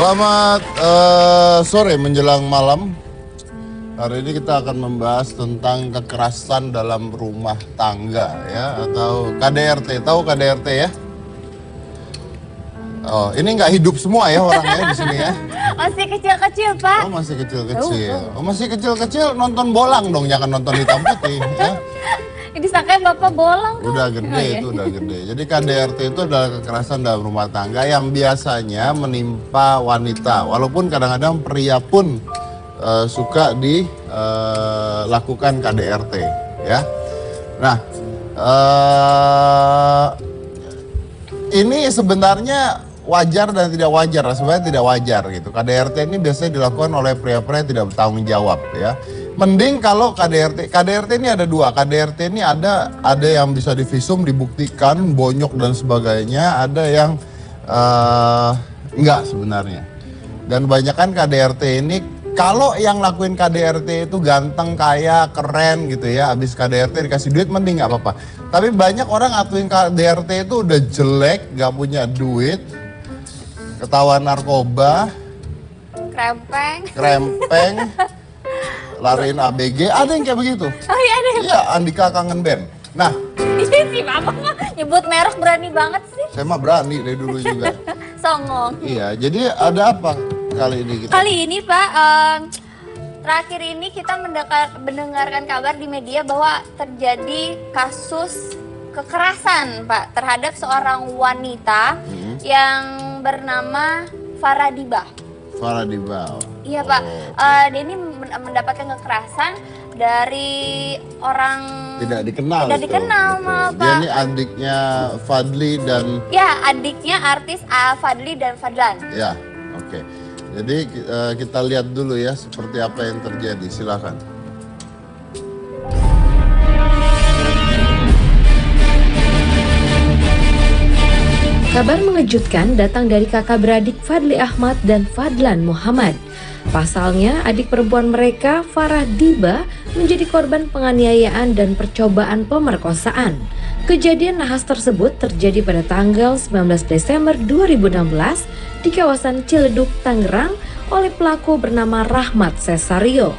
Selamat sore menjelang malam. Hari ini kita akan membahas tentang kekerasan dalam rumah tangga ya, atau KDRT. Tahu KDRT ya? Oh, ini nggak hidup semua ya orangnya di sini ya? Masih kecil-kecil, Pak. Oh, masih kecil-kecil. Oh, masih kecil-kecil nonton bolang dong, jangan nonton hitam putih ya. Ini disangkain Bapak bolang. Udah gede itu, udah gede. Jadi KDRT itu adalah kekerasan dalam rumah tangga yang biasanya menimpa wanita. Walaupun kadang-kadang pria pun suka dilakukan KDRT ya. Nah, ini sebenarnya wajar dan tidak wajar. Sebenarnya tidak wajar gitu. KDRT ini biasanya dilakukan oleh pria-pria yang tidak bertanggung jawab ya. Mending kalau KDRT ini ada dua. KDRT ini ada yang bisa divisum, dibuktikan, bonyok dan sebagainya. Ada yang enggak sebenarnya. Dan kebanyakan KDRT ini, kalau yang lakuin KDRT itu ganteng, kaya, keren gitu ya. Habis KDRT dikasih duit mending nggak apa-apa. Tapi banyak orang lakuin KDRT itu udah jelek, gak punya duit, ketahuan narkoba, krempeng, lariin ABG, ada yang kayak begitu. Oh iya ada. Iya, Andika kangen band. Nah, Ini sih Bapak nyebut merek berani banget sih. saya mah berani dari dulu juga. Songong. Iya, jadi ada apa kali ini kita? Kali ini Pak, terakhir ini kita mendengarkan kabar di media bahwa terjadi kasus kekerasan Pak terhadap seorang wanita yang bernama Faradiba. Faradiba. Iya Pak, dia ini mendapatkan kekerasan dari orang Tidak dikenal. Tidak dikenal, Betul. Pak. Dia ini adiknya Fadli dan... Ya, adiknya artis Fadli dan Fadlan. Ya, oke. Jadi kita lihat dulu ya seperti apa yang terjadi. Silakan. Kabar mengejutkan datang dari kakak beradik Fadli Ahmad dan Fadlan Muhammad. Pasalnya, adik perempuan mereka, Farah Diba, menjadi korban penganiayaan dan percobaan pemerkosaan. Kejadian nahas tersebut terjadi pada tanggal 19 Desember 2016 di kawasan Ciledug, Tangerang oleh pelaku bernama Rahmat Cesario.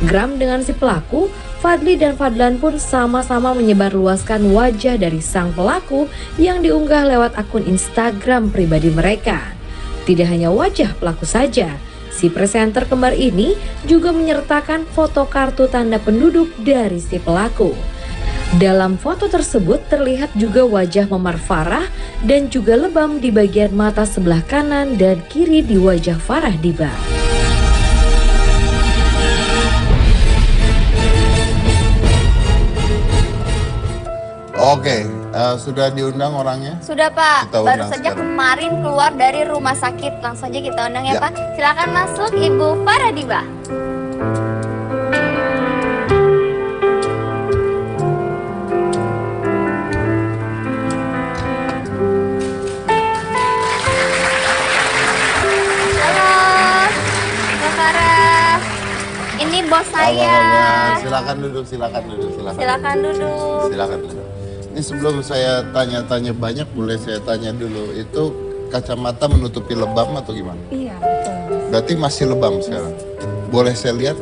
Geram dengan si pelaku, Fadli dan Fadlan pun sama-sama menyebarluaskan wajah dari sang pelaku yang diunggah lewat akun Instagram pribadi mereka. Tidak hanya wajah pelaku saja, si presenter kembar ini juga menyertakan foto kartu tanda penduduk dari si pelaku. Dalam foto tersebut terlihat juga wajah memar Farah dan juga lebam di bagian mata sebelah kanan dan kiri di wajah Farah Diba. Oke, sudah diundang orangnya? Sudah Pak, Kita baru undang saja sekarang. kemarin keluar dari rumah sakit. Langsung saja kita undang ya, Ya. Pak. Silakan masuk Ibu Farah Diba. Halo, Mbak Farah. Ini bos saya. Silakan duduk, silakan duduk, silakan. Silakan duduk. Silakan duduk. Ini sebelum saya tanya-tanya banyak, boleh saya tanya dulu, itu kacamata menutupi lebam atau gimana? Iya, betul. Berarti masih lebam sekarang. Boleh saya lihat?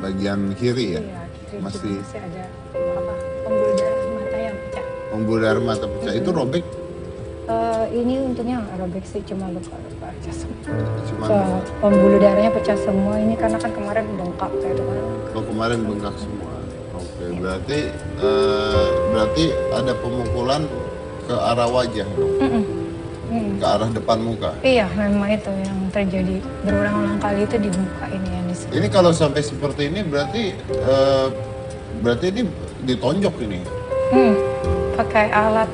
Bagian kiri ya? Iya, kiri Masih juga ada pembuluh darah mata yang pecah. pembuluh darah mata pecah. Itu robek? Ini untungnya nggak robek sih, cuma luka-luka aja semua. Cuma Pembuluh darahnya pecah semua. Ini karena kan kemarin bengkak kayak itu kan. kalau kemarin bengkak semua. Oke, berarti ada pemukulan ke arah wajah dong? Ke arah depan muka. Iya, memang itu yang terjadi berulang-ulang kali itu di muka ini yang di sini. Ini kalau sampai seperti ini berarti ini ditonjok ini. Pakai alat.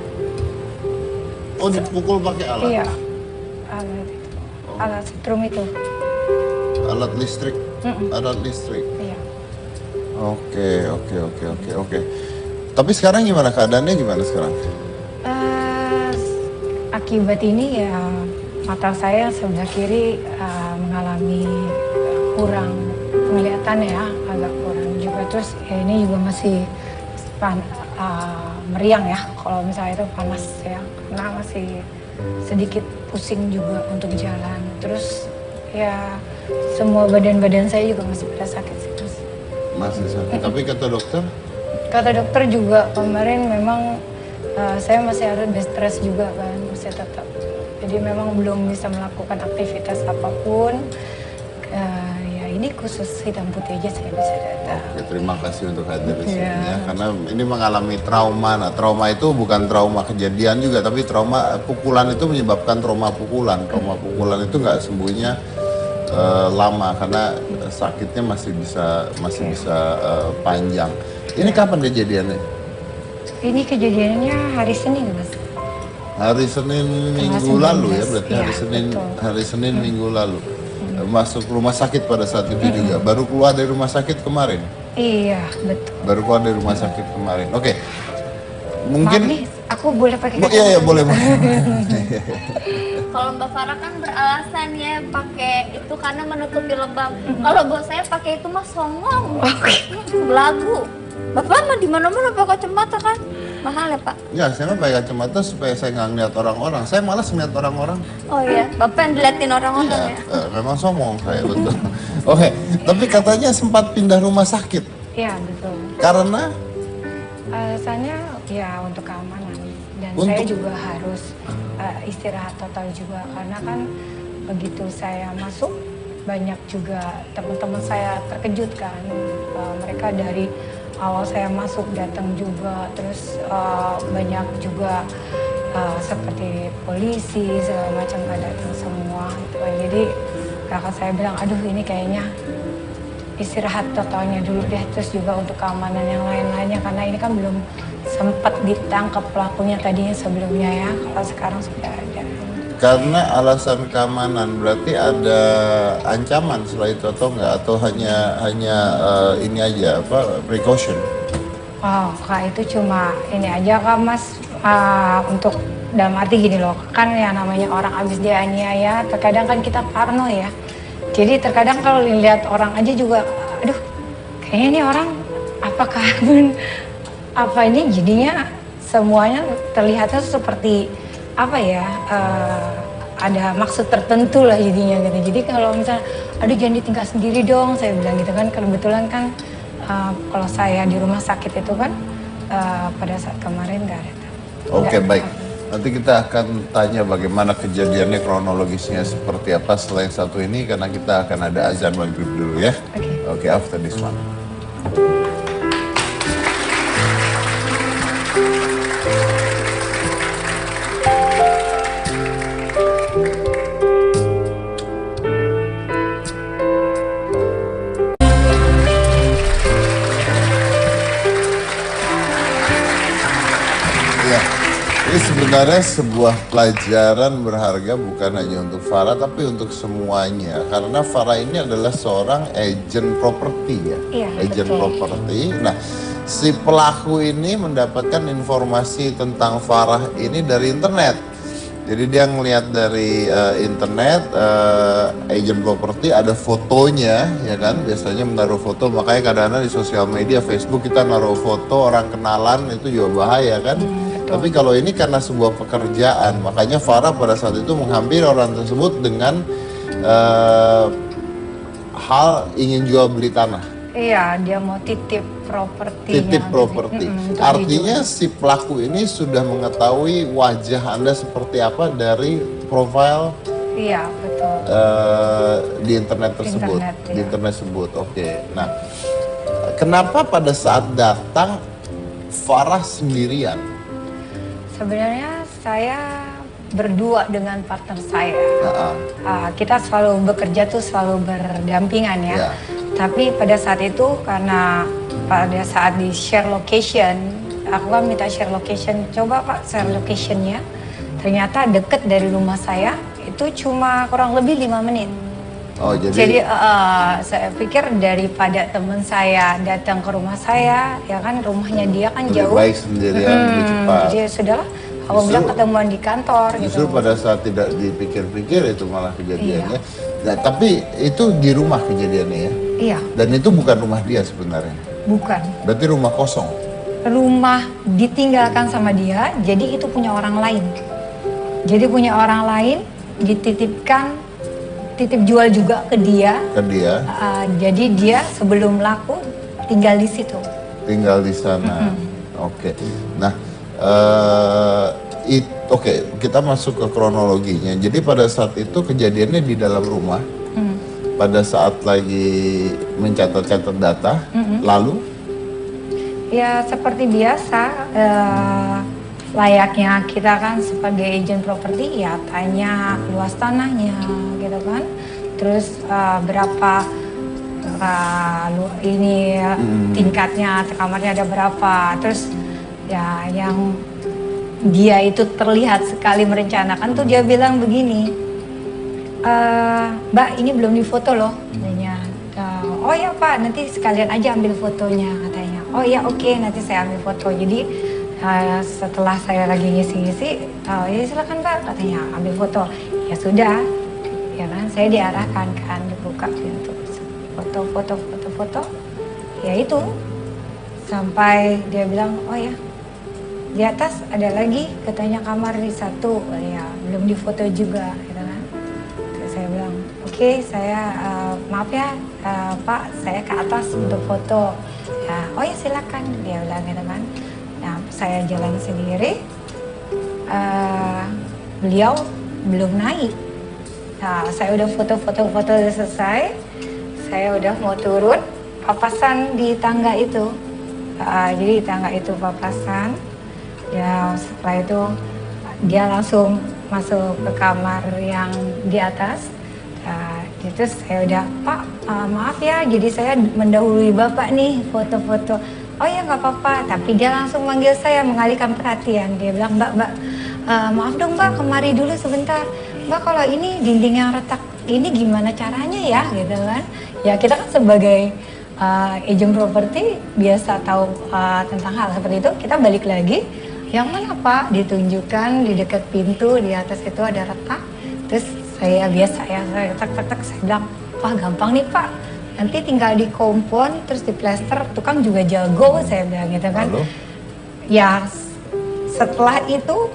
Oh, dipukul pakai alat. Iya, alat itu. Alat setrum itu. Alat listrik. Alat listrik. Iya. Oke. Tapi sekarang gimana keadaannya, gimana sekarang? Akibat ini ya mata saya sebelah kiri mengalami kurang penglihatan ya, agak kurang juga. Terus ya ini juga masih meriang ya kalau misalnya itu panas ya, karena masih sedikit pusing juga untuk jalan. Terus ya semua badan-badan saya juga masih pada sakit sih Mas. Masih sakit. Tapi kata dokter? Kata dokter juga kemarin memang saya masih harus bed rest juga kan, masih tetap. Jadi memang belum bisa melakukan aktivitas apapun. Ya ini khusus hitam putih aja saya bisa datang. Oke, terima kasih untuk hadir di sini Iya. ya. Karena ini mengalami trauma. Nah, trauma itu bukan trauma kejadian juga, tapi trauma pukulan itu menyebabkan trauma pukulan. Trauma pukulan itu nggak sembuhnya lama karena sakitnya masih bisa panjang. Ini kapan kejadiannya? Ini kejadiannya hari Senin Mas. Hari Senin minggu 19, lalu ya, berarti iya, hari betul. Senin minggu lalu. Masuk rumah sakit pada saat itu juga. Baru keluar dari rumah sakit kemarin. Iya betul. Baru keluar dari rumah sakit kemarin. Oke. Maaf Mungkin nih, aku boleh pakai iya boleh. Kalau Mbak Farah kan beralasan ya pakai itu karena menutupi lebam. Kalau buat saya pakai itu mah songong, belagu. Bapak mah di mana-mana pakai kacamata kan? Mahal ya Pak? Ya, saya mah pakai kacamata supaya saya nggak ngeliat orang-orang. Saya malas ngeliat orang-orang. Oh iya, Bapak yang diliatin orang-orang ya? Memang sombong saya betul. Oke, tapi katanya sempat pindah rumah sakit Iya betul. karena Alasannya ya untuk keamanan dan saya Untuk- juga harus istirahat total juga karena kan begitu saya masuk banyak juga teman-teman saya terkejut kan. Mereka dari awal saya masuk datang juga, terus banyak juga seperti polisi segala macam pada datang semua gitu. Jadi kakak saya bilang, aduh ini kayaknya istirahat totalnya dulu deh, terus juga untuk keamanan yang lain-lainnya karena ini kan belum sempat ditangkap pelakunya tadinya sebelumnya ya, kalau sekarang sudah ada. karena alasan keamanan berarti ada ancaman setelah itu atau enggak atau hanya ini aja apa precaution. Oh, Kak itu cuma ini aja Kak Mas, untuk dalam arti gini loh, kan yang namanya orang habis dianiaya, terkadang kan kita parno ya. Jadi terkadang kalau lihat orang aja juga, aduh kayaknya ini orang apakah apa ini jadinya semuanya terlihatnya seperti apa ya, ada maksud tertentu lah jadinya gitu. Jadi kalau misalnya, aduh jangan ditinggal sendiri dong, saya bilang gitu kan. Kebetulan kan kalau saya di rumah sakit itu kan pada saat kemarin nggak ada. Oke, Nggak- baik. Nanti kita akan tanya bagaimana kejadiannya kronologisnya seperti apa setelah yang satu ini karena kita akan ada azan maghrib dulu ya. Oke. Oke, after this one. Ya, ini sebenarnya sebuah pelajaran berharga bukan hanya untuk Farah tapi untuk semuanya. Karena Farah ini adalah seorang agent properti ya. Iya, Agent betul. properti. Nah, si pelaku ini mendapatkan informasi tentang Farah ini dari internet. Jadi dia ngelihat dari internet, agent properti ada fotonya, ya kan? Biasanya menaruh foto, makanya kadang-kadang di sosial media, Facebook kita naruh foto orang kenalan itu juga bahaya kan? Tapi kalau ini karena sebuah pekerjaan, makanya Farah pada saat itu menghampiri orang tersebut dengan hal ingin jual beli tanah. Iya, dia mau titip propertinya. Titip properti. untuk Artinya si pelaku ini sudah mengetahui wajah Anda seperti apa dari profil dijual. Iya, betul. di internet tersebut. Internet, Di ya. internet tersebut. Oke. Nah, kenapa pada saat datang Farah sendirian? Sebenarnya saya berdua dengan partner saya. Nah, Kita selalu bekerja tuh selalu berdampingan ya. Ya. Tapi pada saat itu karena pada saat di share location, aku kan minta share location. Coba Pak share locationnya. Ternyata deket dari rumah saya itu cuma kurang lebih 5 menit. Oh, Jadi saya pikir daripada teman saya datang ke rumah saya, ya kan rumahnya dia kan lebih jauh. baik sendirian, lebih cepat. Jadi sudahlah, aku Justru- bilang ketemuan di kantor Justru gitu. pada saat tidak dipikir-pikir itu malah kejadiannya. Nah, tapi itu di rumah kejadiannya ya. Iya, Dan itu bukan rumah dia sebenarnya. bukan. Berarti rumah kosong. rumah ditinggalkan sama dia, jadi itu punya orang lain. Jadi punya orang lain dititipkan, titip jual juga ke dia. Ke dia, Jadi dia sebelum laku tinggal di situ. tinggal di sana. Oke. Nah, oke, kita masuk ke kronologinya. Jadi pada saat itu kejadiannya di dalam rumah. Pada saat lagi mencatat-catat data, lalu Ya seperti biasa, layaknya kita kan sebagai agent properti ya tanya luas tanahnya gitu kan. Terus berapa tingkatnya, kamarnya ada berapa. Terus ya yang dia itu terlihat sekali merencanakan tuh dia bilang begini, Mbak ini belum difoto loh katanya. Oh ya Pak, nanti sekalian aja ambil fotonya katanya. Oh ya oke, nanti saya ambil foto. Jadi setelah saya lagi ngisi-ngisi, ya silakan Mbak katanya ambil foto. Ya sudah, ya kan saya diarahkan kan, dibuka pintu, foto. Ya itu sampai dia bilang, oh ya di atas ada lagi katanya kamar di satu, ya belum difoto juga gitu kan. Terus saya bilang oke, saya maaf ya Pak, saya ke atas untuk foto. Ya, oh ya silakan, dia bilang gitu kan. Nah saya jalan sendiri, beliau belum naik. Nah saya udah foto udah selesai, saya udah mau turun, papasan di tangga itu. Jadi tangga itu papasan. Ya setelah itu dia langsung masuk ke kamar yang di atas. Itu saya udah, Pak maaf ya, jadi saya mendahului Bapak nih foto-foto. Oh ya nggak apa-apa, tapi dia langsung manggil saya, mengalihkan perhatian. Dia bilang, Mbak, maaf dong Mbak, kemari dulu sebentar. Mbak kalau ini dinding yang retak ini gimana caranya ya gitu kan. Ya kita kan sebagai agent properti biasa tahu tentang hal seperti itu. Kita balik lagi, yang mana Pak, ditunjukkan di dekat pintu di atas itu ada retak. Terus saya biasa ya, saya tak, saya bilang, wah gampang nih Pak, nanti tinggal di kompon, terus di plester, tukang juga jago, saya bilang gitu kan. Lalu? Ya setelah itu,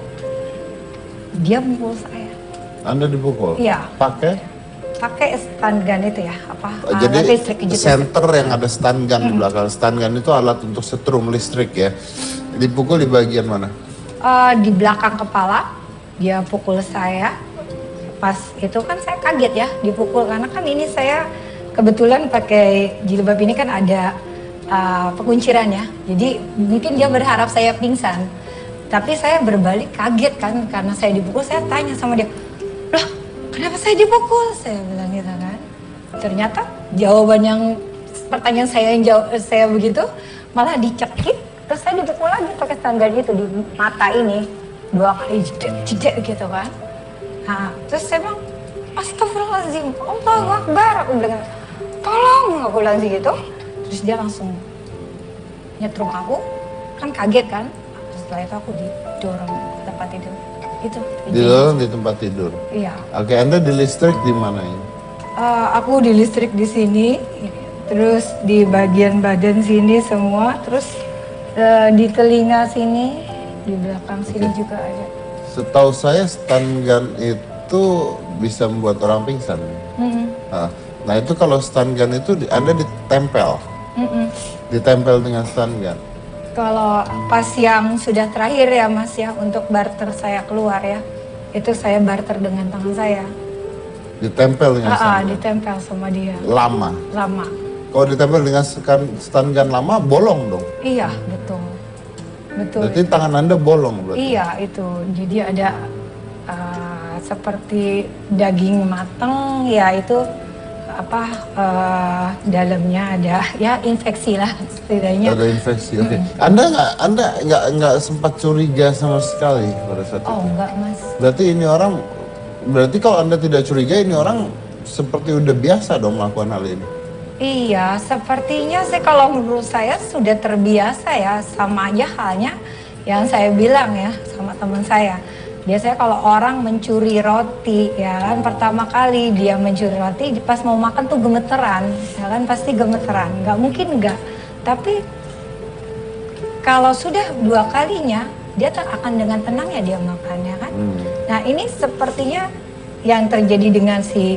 dia mukul saya. Anda dipukul? Iya. Pakai? Pakai stun gun itu ya, Jadi alat listrik gitu. center yang ada stun gun di belakang. Stun gun itu alat untuk setrum listrik ya. Dipukul di bagian mana? Di belakang kepala, dia pukul saya. Pas itu kan saya kaget ya dipukul, karena kan ini saya kebetulan pakai jilbab ini kan ada pengunciran ya. Jadi mungkin dia berharap saya pingsan. Tapi saya berbalik kaget kan, karena saya dipukul. Saya tanya sama dia, loh kenapa saya dipukul? Saya bilang gitu kan. Ternyata jawaban yang pertanyaan saya saya begitu malah dicekik. Terus saya dipukul lagi pakai tangga itu di mata ini 2 kali jedek gitu kan. Nah, terus saya bilang, astagfirullahaladzim, Allahu Akbar. Aku bilang, tolong, aku bilang gitu. Terus dia langsung nyetrum aku, kan kaget kan. Terus setelah itu aku didorong ke tempat tidur. Itu. Didorong di tempat tidur? Iya. Oke, Anda di listrik di mana ini? Aku di listrik di sini, terus di bagian badan sini semua, terus di telinga sini, di belakang sini juga ada. Setahu saya stun gun itu bisa membuat orang pingsan. Nah itu kalau stun gun itu Anda ditempel, ditempel dengan stun gun. Kalau pas yang sudah terakhir ya Mas ya, untuk barter saya keluar ya, itu saya barter dengan tangan saya. Ditempel dengan stun gun? Ditempel sama dia. Lama? Lama. Kalau ditempel dengan stun gun lama, bolong dong? Iya betul. Betul. Berarti tangan Anda bolong berarti? Iya itu, jadi ada seperti daging mateng ya itu dalamnya ada ya infeksi lah setidaknya. Ada infeksi, oke. Anda nggak sempat curiga sama sekali pada saat itu? Oh enggak Mas. Berarti kalau Anda tidak curiga ini orang seperti udah biasa dong melakukan hal ini? Iya, sepertinya sih kalau menurut saya sudah terbiasa ya, sama aja halnya yang saya bilang ya sama teman saya. Biasanya kalau orang mencuri roti, ya kan pertama kali dia mencuri roti, pas mau makan tuh gemeteran, ya kan pasti gemeteran. Nggak mungkin nggak. Tapi kalau sudah 2 kalinya dia akan dengan tenangnya dia makannya kan. Nah ini sepertinya yang terjadi dengan si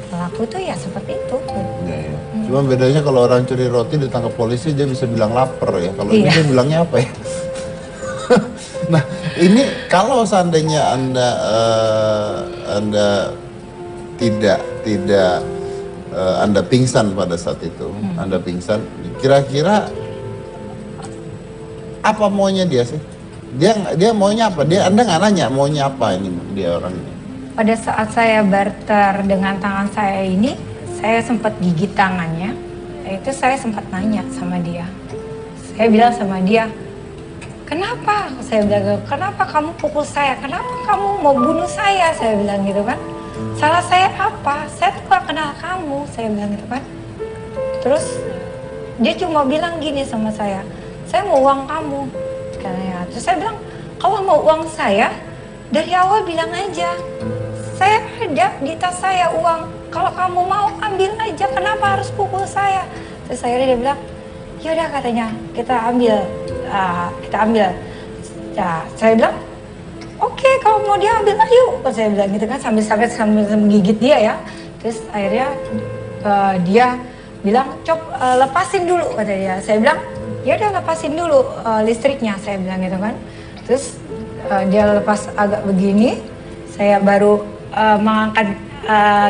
pelaku tuh ya seperti itu. Ya, ya. Cuma bedanya kalau orang curi roti ditangkap polisi dia bisa bilang lapar ya. Kalau ini dia bilangnya apa ya? Nah ini kalau seandainya anda tidak Anda pingsan pada saat itu, Anda pingsan, kira-kira apa maunya dia sih? Dia maunya apa? Anda nggak nanya maunya apa ini dia orang ini? Pada saat saya barter dengan tangan saya ini, saya sempat gigit tangannya. Itu saya sempat nanya sama dia. Saya bilang sama dia, kenapa? Saya bilang, kenapa kamu pukul saya? Kenapa kamu mau bunuh saya? Saya bilang gitu kan. Salah saya apa? Saya tuh gak kenal kamu. Saya bilang gitu kan. Terus dia cuma bilang gini sama saya mau uang kamu. Katanya. Terus saya bilang, kalau mau uang saya, dari awal bilang aja. Saya ada di tas saya uang. Kalau kamu mau ambil aja, kenapa harus pukul saya? Terus akhirnya dia bilang, yaudah katanya kita ambil. Ya, saya bilang, oke, kalau mau diambil ayo. Saya bilang gitu kan sambil menggigit dia ya. Terus akhirnya dia bilang, lepasin dulu kata dia. Saya bilang, ya udah lepasin dulu listriknya. Saya bilang gitu kan. Terus dia lepas agak begini, saya baru mengangkat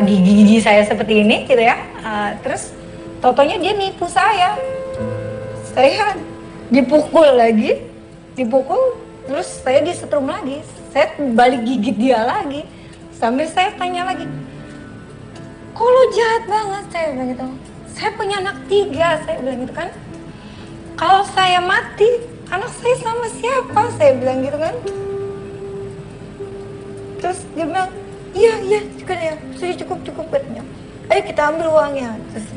gigi-gigi saya seperti ini gitu ya. Terus totonya dia nipu saya. Saya dipukul lagi, terus saya disetrum lagi. Saya balik gigit dia lagi. Sambil saya tanya lagi, kok lo jahat banget? Saya bilang gitu. Saya punya anak 3, saya bilang gitu kan. Kalau saya mati, anak saya sama siapa? Saya bilang gitu kan. Terus dia bilang, iya sudah cukup katanya. Ayo kita ambil uangnya. Terus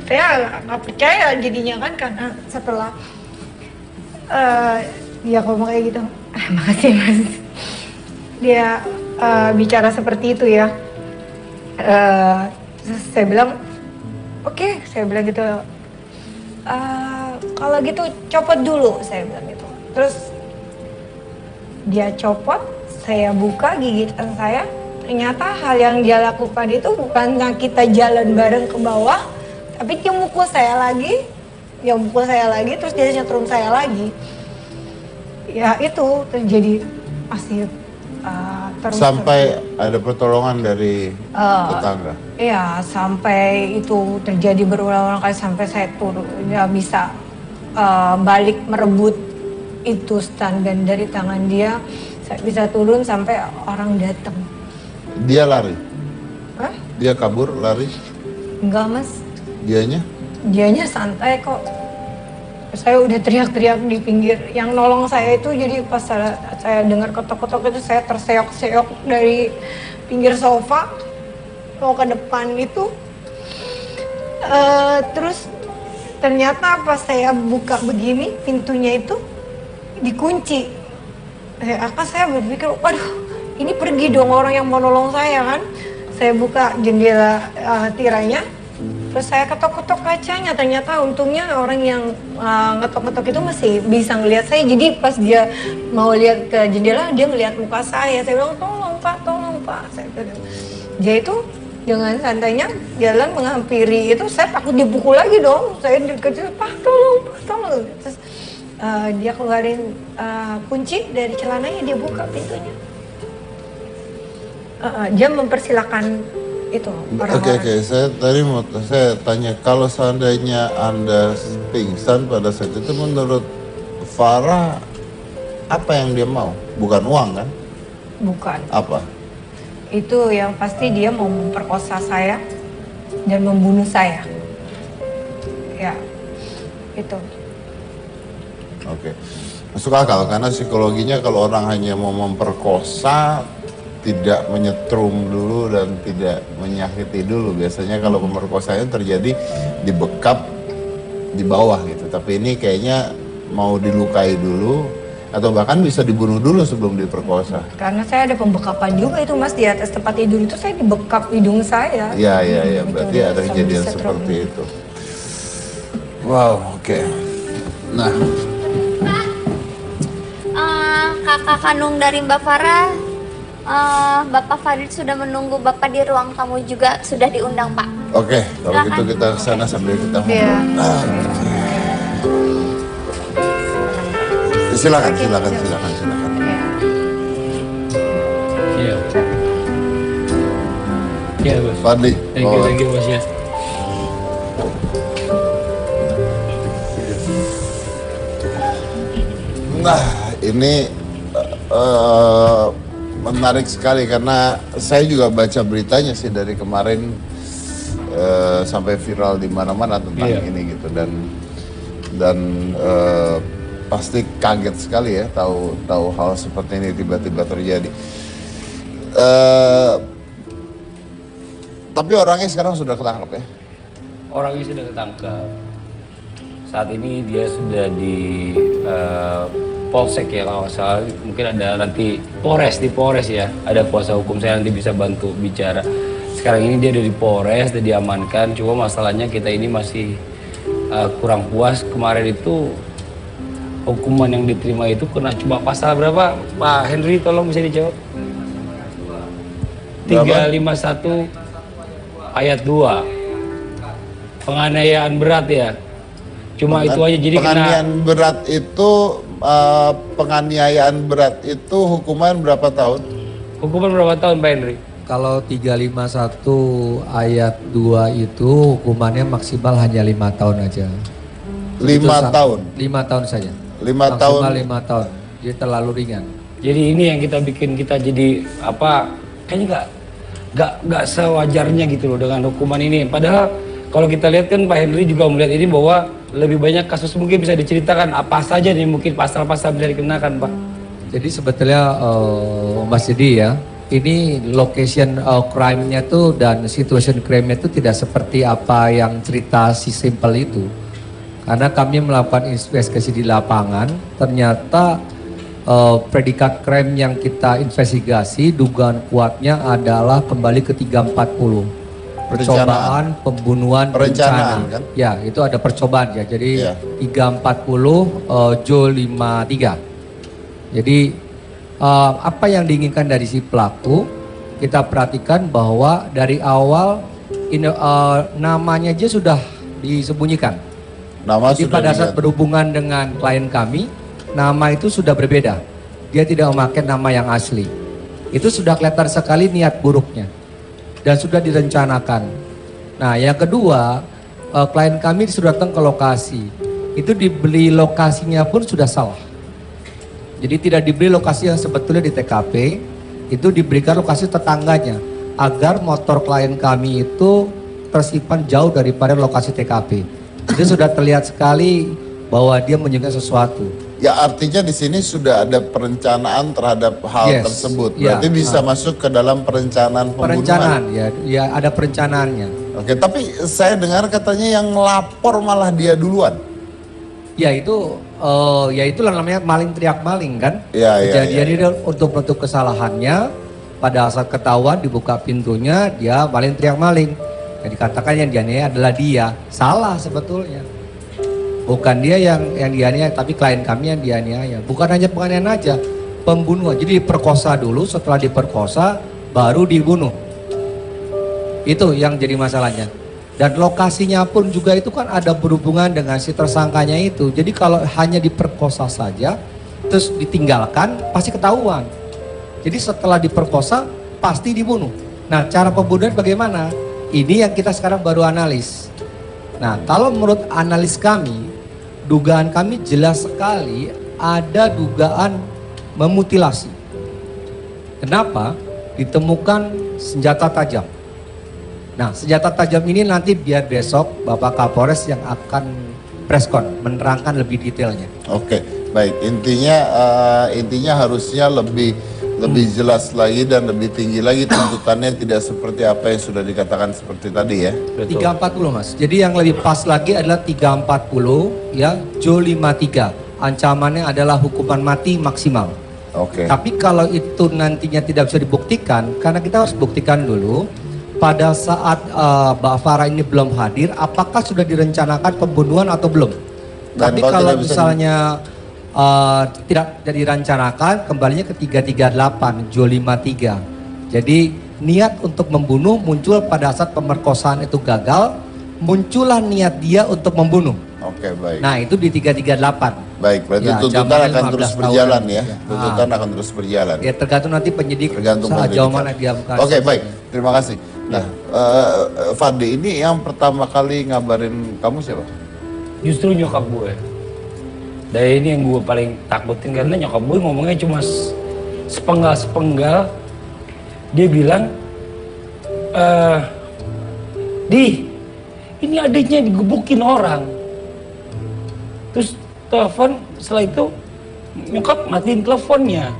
saya nggak percaya jadinya kan, karena setelah dia ngomong kayak gitu, makasih mas. Dia bicara seperti itu ya. Terus saya bilang, oke, saya bilang gitu. Kalau gitu copot dulu, saya bilang gitu. Terus dia copot, saya buka gigitan saya. Ternyata hal yang dia lakukan itu bukannya kita jalan bareng ke bawah, tapi dia mukul saya lagi, terus dia nyetrum saya lagi. Ya itu terjadi masih terus. Sampai ada pertolongan dari tetangga? Iya, sampai itu terjadi berulang-ulang kali sampai saya turun, ya bisa balik merebut itu stand dan dari tangan dia, saya bisa turun sampai orang datang. Dia lari? Hah? Dia kabur, lari? Enggak mas. Dianya Santai kok. Saya udah teriak-teriak di pinggir. Yang nolong saya itu jadi pas saya dengar ketok-ketok itu saya terseok-seok dari pinggir sofa mau ke depan itu. Terus ternyata pas saya buka begini pintunya itu dikunci. Saya berpikir, waduh ini pergi dong orang yang mau nolong saya kan. Saya buka jendela tirainya. Terus saya ketok-ketok kacanya, ternyata untungnya orang yang ngetok-ngetok itu masih bisa ngelihat saya. Jadi pas dia mau lihat ke jendela, dia ngelihat muka saya. Saya bilang, tolong pak. Saya bilang. Dia itu dengan santainya jalan menghampiri itu, saya takut dipukul lagi dong. Saya dikecil, pak tolong. Terus dia keluarin kunci dari celananya, dia buka pintunya. Dia mempersilahkan itu orang-orang. Oke. Saya tanya, kalau seandainya Anda pingsan pada saat itu, menurut Farah apa yang dia mau? Bukan uang kan? Bukan. Apa? Itu yang pasti dia mau memperkosa saya dan membunuh saya. Ya, itu. Oke. Masuk akal karena psikologinya kalau orang hanya mau memperkosa, tidak menyetrum dulu dan tidak menyakiti dulu. Biasanya kalau pemerkosaan terjadi dibekap di bawah gitu. Tapi ini kayaknya mau dilukai dulu atau bahkan bisa dibunuh dulu sebelum diperkosa. Karena saya ada pembekapan juga itu mas, di atas tempat tidur itu saya dibekap hidung saya. Iya. Berarti ada kejadian seperti itu. Wow, oke. Nah, kakak kandung dari Mbak Farah, Bapak Fadil sudah menunggu Bapak di ruang tamu juga, sudah diundang Pak. Oke, kalau Silakan. gitu kita ke sana sambil kita ngomong. Iya. Silakan. Iya. Iya. Iya, Bos. Fadli. Thank you, Bos ya. Nah, ini menarik sekali karena saya juga baca beritanya sih dari kemarin sampai viral di mana-mana tentang Iya. ini gitu dan pasti kaget sekali ya tahu hal seperti ini tiba-tiba terjadi. Tapi orangnya sekarang sudah ketangkap ya. Orangnya sudah ketangkap. Saat ini dia sudah di Polsek ya kalau nggak salah. Mungkin ada nanti di Polres ya. Ada kuasa hukum saya nanti bisa bantu bicara. Sekarang ini dia ada di Polres, sudah diamankan. Cuma masalahnya kita ini masih kurang puas. Kemarin itu hukuman yang diterima itu kena cuma pasal berapa? Pak Henry tolong bisa dijawab. 351 ayat 2. Penganiayaan berat ya. Cuma itu aja jadi penganiayaan berat itu penganiayaan berat itu hukuman berapa tahun? hukuman berapa tahun Pak Henry? Kalau 351 ayat 2 itu hukumannya maksimal hanya 5 tahun aja. 5 tahun. 5 tahun saja. 5 Maksimal tahun. 5 tahun. Jadi terlalu ringan. Jadi ini yang kita bikin kita jadi apa? Kayaknya nggak sewajarnya gitu loh dengan hukuman ini. Padahal kalau kita lihat kan Pak Henry juga melihat ini bahwa lebih banyak kasus mungkin bisa diceritakan apa saja nih mungkin pasal-pasal bisa dikenakan Pak. Jadi sebetulnya Mas Dedi ya, ini location crime-nya tuh dan situation crime-nya itu tidak seperti apa yang cerita si simple itu. Karena kami melakukan investigasi di lapangan, ternyata predikat crime yang kita investigasi, dugaan kuatnya adalah kembali ke 340. Percobaan, pembunuhan, Perencanaan, berencana. kan? Ya, itu ada percobaan ya. Jadi Iya. 340 Jo 53. Jadi apa yang diinginkan dari si pelaku, kita perhatikan bahwa dari awal namanya aja sudah disembunyikan. Nama Jadi sudah pada saat diganti. berhubungan dengan klien kami, nama itu sudah berbeda. Dia tidak memakai nama yang asli. Itu sudah kelihatan sekali niat buruknya dan sudah direncanakan. Nah, yang kedua, klien kami disuruh datang ke lokasi. Itu dibeli lokasinya pun sudah salah. Jadi tidak diberi lokasi yang sebetulnya di TKP, itu diberikan lokasi tetangganya agar motor klien kami itu tersimpan jauh daripada lokasi TKP. Itu sudah terlihat sekali bahwa dia menyembunyikan sesuatu. Ya artinya di sini sudah ada perencanaan terhadap hal Yes, tersebut. ya, Berarti bisa masuk ke dalam perencanaan pembunuhan. Perencanaan ya ada perencanaannya. Oke, tapi saya dengar katanya yang lapor malah dia duluan. Ya itu itulah namanya maling teriak maling kan. Iya, iya, Kejadian iya. ini untuk menutup kesalahannya, pada saat ketahuan dibuka pintunya dia maling teriak maling. Yang dikatakan yang dianiaya adalah dia. Salah sebetulnya. Bukan dia yang dianiaya, tapi klien kami yang dianiaya. Bukan hanya penganiayaan aja, pembunuhan. Jadi diperkosa dulu, setelah diperkosa baru dibunuh. Itu yang jadi masalahnya. Dan lokasinya pun juga itu kan ada berhubungan dengan si tersangkanya itu. Jadi kalau hanya diperkosa saja, terus ditinggalkan, pasti ketahuan. Jadi setelah diperkosa, pasti dibunuh. Nah, cara pembunuhan bagaimana? Ini yang kita sekarang baru analis. Nah, kalau menurut analis kami, dugaan kami jelas sekali ada dugaan memutilasi. Kenapa? Ditemukan senjata tajam. Nah, senjata tajam ini nanti biar besok Bapak Kapolres yang akan preskon menerangkan lebih detailnya. Oke, baik. Intinya harusnya lebih jelas lagi dan lebih tinggi lagi tuntutannya, tidak seperti apa yang sudah dikatakan seperti tadi ya. 340 Mas. Jadi yang lebih pas lagi adalah 340 ya, Jo 53. Ancamannya adalah hukuman mati maksimal. Oke. Tapi kalau itu nantinya tidak bisa dibuktikan, karena kita harus buktikan dulu pada saat Mbak Farah ini belum hadir, apakah sudah direncanakan pembunuhan atau belum. Dan Tapi kalau kalau tidak bisa misalnya tidak direncanakan, kembalinya ke 338, Jual 53. Jadi niat untuk membunuh muncul pada saat pemerkosaan itu gagal, muncullah niat dia untuk membunuh. Oke, baik. Nah itu di 338. Baik, berarti Ya, tuntutan zamannya akan 15 terus tahun. berjalan ya. Ya. Tuntutan akan terus berjalan. Ya tergantung nanti penyidik Tergantung sejauh penyelidikan. mana dia bukan. Oke, baik. Terima kasih. Nah, Fadli, ini yang pertama kali ngabarin kamu siapa? Justru nyokap gue. Dan ini yang gue paling takutin karena nyokap gue ngomongnya cuma sepenggal-sepenggal. Dia bilang, Di, ini adiknya digebukin orang. Terus telepon, setelah itu nyokap matiin teleponnya.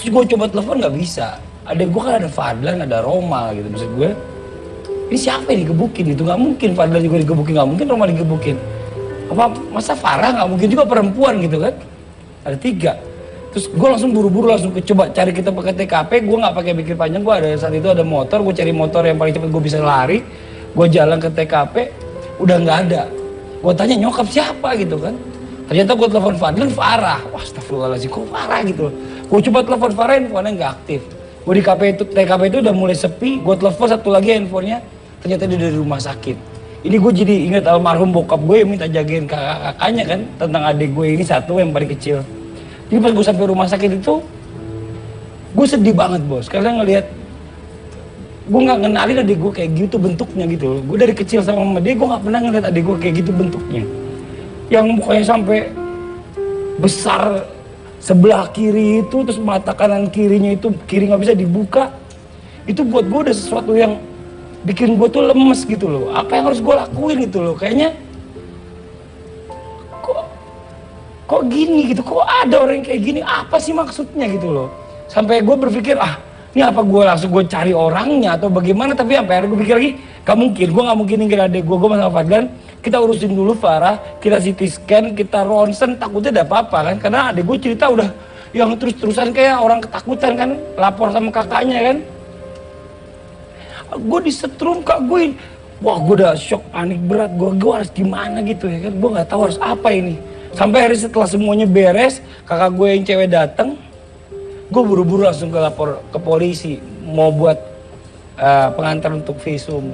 Terus gue coba telepon nggak bisa. Adik gue kan ada Fadlan, ada Roma gitu. Maksud gue, ini siapa yang digebukin? Itu nggak mungkin Fadlan juga digebukin, nggak mungkin Roma digebukin. Apa masa Farah, nggak mungkin juga perempuan gitu kan? Ada 3. Terus gue langsung buru-buru langsung coba cari kita pakai TKP. Gue nggak pakai pikir panjang. Gue ada saat itu ada motor. Gue cari motor yang paling cepat gue bisa lari. Gue jalan ke TKP, udah nggak ada. Gue tanya nyokap siapa gitu kan? Ternyata gue telepon Fadlan, Farah. Wah, astagfirullahaladzim, kok Farah gitu. Gue coba telepon Farah, handphonenya nggak aktif. Gue di TKP itu udah mulai sepi. Gue telepon satu lagi handphonenya, ternyata dia dari rumah sakit. Ini gue jadi ingat almarhum bokap gue yang minta jagain kakaknya kan, tentang adik gue ini satu yang paling kecil. Jadi pas gue sampai rumah sakit itu, gue sedih banget bos, karena ngelihat gue nggak ngenalin adik gue kayak gitu bentuknya gitu. Gue dari kecil sama dia, gue nggak pernah ngeliat adik gue kayak gitu bentuknya. Yang mukanya sampai besar sebelah kiri itu, terus mata kanan kirinya itu kiri nggak bisa dibuka. Itu buat gue udah sesuatu yang bikin gue tuh lemes gitu loh. Apa yang harus gue lakuin gitu loh? Kayaknya kok gini gitu, kok ada orang yang kayak gini, apa sih maksudnya gitu loh. Sampai gue berpikir, ini apa gue langsung gue cari orangnya atau bagaimana, tapi sampai akhirnya gue pikir lagi, gak mungkin, gue gak mungkin ninggalin adek gue sama Fadlan, kita urusin dulu Farah, kita CT scan, kita ronsen, takutnya ada apa-apa kan, karena adek gue cerita udah yang terus-terusan kayak orang ketakutan kan, lapor sama kakaknya kan. Gue disetrum kak gue, wah gue udah shock, panik berat, gue harus gimana gitu ya kan, gue gak tahu harus apa ini. Sampai hari setelah semuanya beres, kakak gue yang cewek datang, gue buru-buru langsung ke lapor ke polisi, mau buat pengantar untuk visum.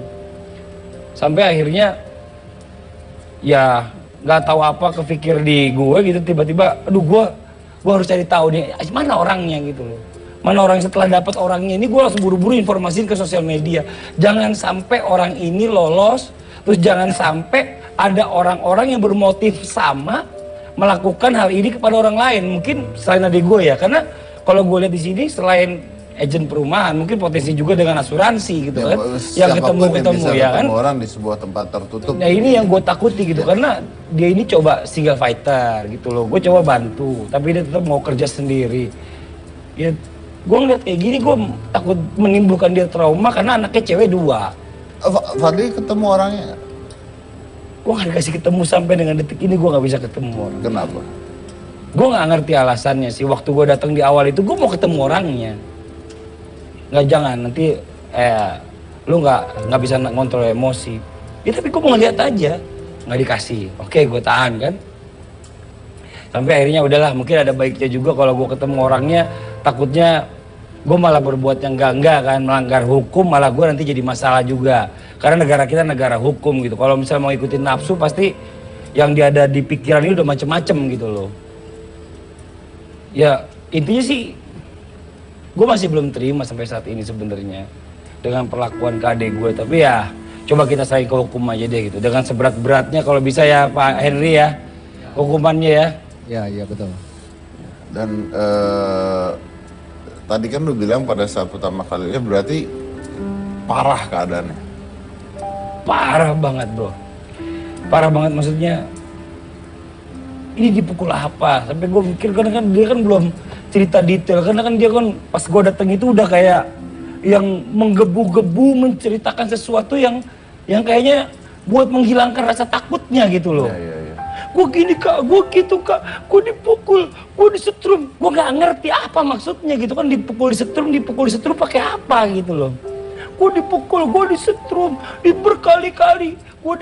Sampai akhirnya ya nggak tahu apa kepikir di gue gitu, tiba-tiba, aduh gue harus cari tahu nih mana orangnya gitu loh. Mana orang setelah dapat orangnya ini, gue langsung buru-buru informasiin ke sosial media. Jangan sampai orang ini lolos, terus jangan sampai ada orang-orang yang bermotif sama melakukan hal ini kepada orang lain. Mungkin selain adik gue ya, karena kalau gue lihat di sini selain agen perumahan, mungkin potensi juga dengan asuransi gitu kan, yang ketemu ya kan. Orang di sebuah tempat tertutup. Nah ini yang gue takuti gitu, karena dia ini coba single fighter gitu loh. Gue coba bantu, tapi dia tetap mau kerja sendiri. Ya gue ngeliat kayak gini, gue takut menimbulkan dia trauma karena anaknya cewek 2. Fadli ketemu orangnya? Gue gak dikasih ketemu sampai dengan detik ini, gue gak bisa ketemu orang. Kenapa? Gue gak ngerti alasannya sih. Waktu gue datang di awal itu, gue mau ketemu orangnya. Nggak, jangan nanti lu nggak bisa ngontrol emosi. Ya tapi gue mau ngeliat aja, nggak dikasih. Oke, gue tahan kan. Sampai akhirnya udahlah, mungkin ada baiknya juga kalau gue ketemu orangnya. Takutnya gue malah berbuat yang enggak kan, melanggar hukum, malah gue nanti jadi masalah juga. Karena negara kita negara hukum gitu. Kalau misalnya mau ikutin nafsu, pasti yang dia ada di pikiran ini udah macem-macem gitu loh. Ya intinya sih, gue masih belum terima sampai saat ini sebenarnya dengan perlakuan ke adik gue. Tapi ya coba kita saling ke hukum aja deh gitu. Dengan seberat-beratnya kalau bisa ya Pak Henry ya, hukumannya ya. Ya betul. Dan tadi kan lu bilang pada saat pertama kali ya, berarti parah keadaannya. Parah banget bro, parah banget, maksudnya ini dipukul apa, sampai gue mikir karena kan dia kan belum cerita detail, karena kan dia kan pas gue datang itu udah kayak yang menggebu-gebu menceritakan sesuatu yang kayaknya buat menghilangkan rasa takutnya gitu loh. Ya. Gue gini kak, gue gitu kak, gue dipukul, gue disetrum, gue nggak ngerti apa maksudnya gitu kan, dipukul disetrum pakai apa gitu loh. Gue dipukul, gue disetrum, berkali-kali, gue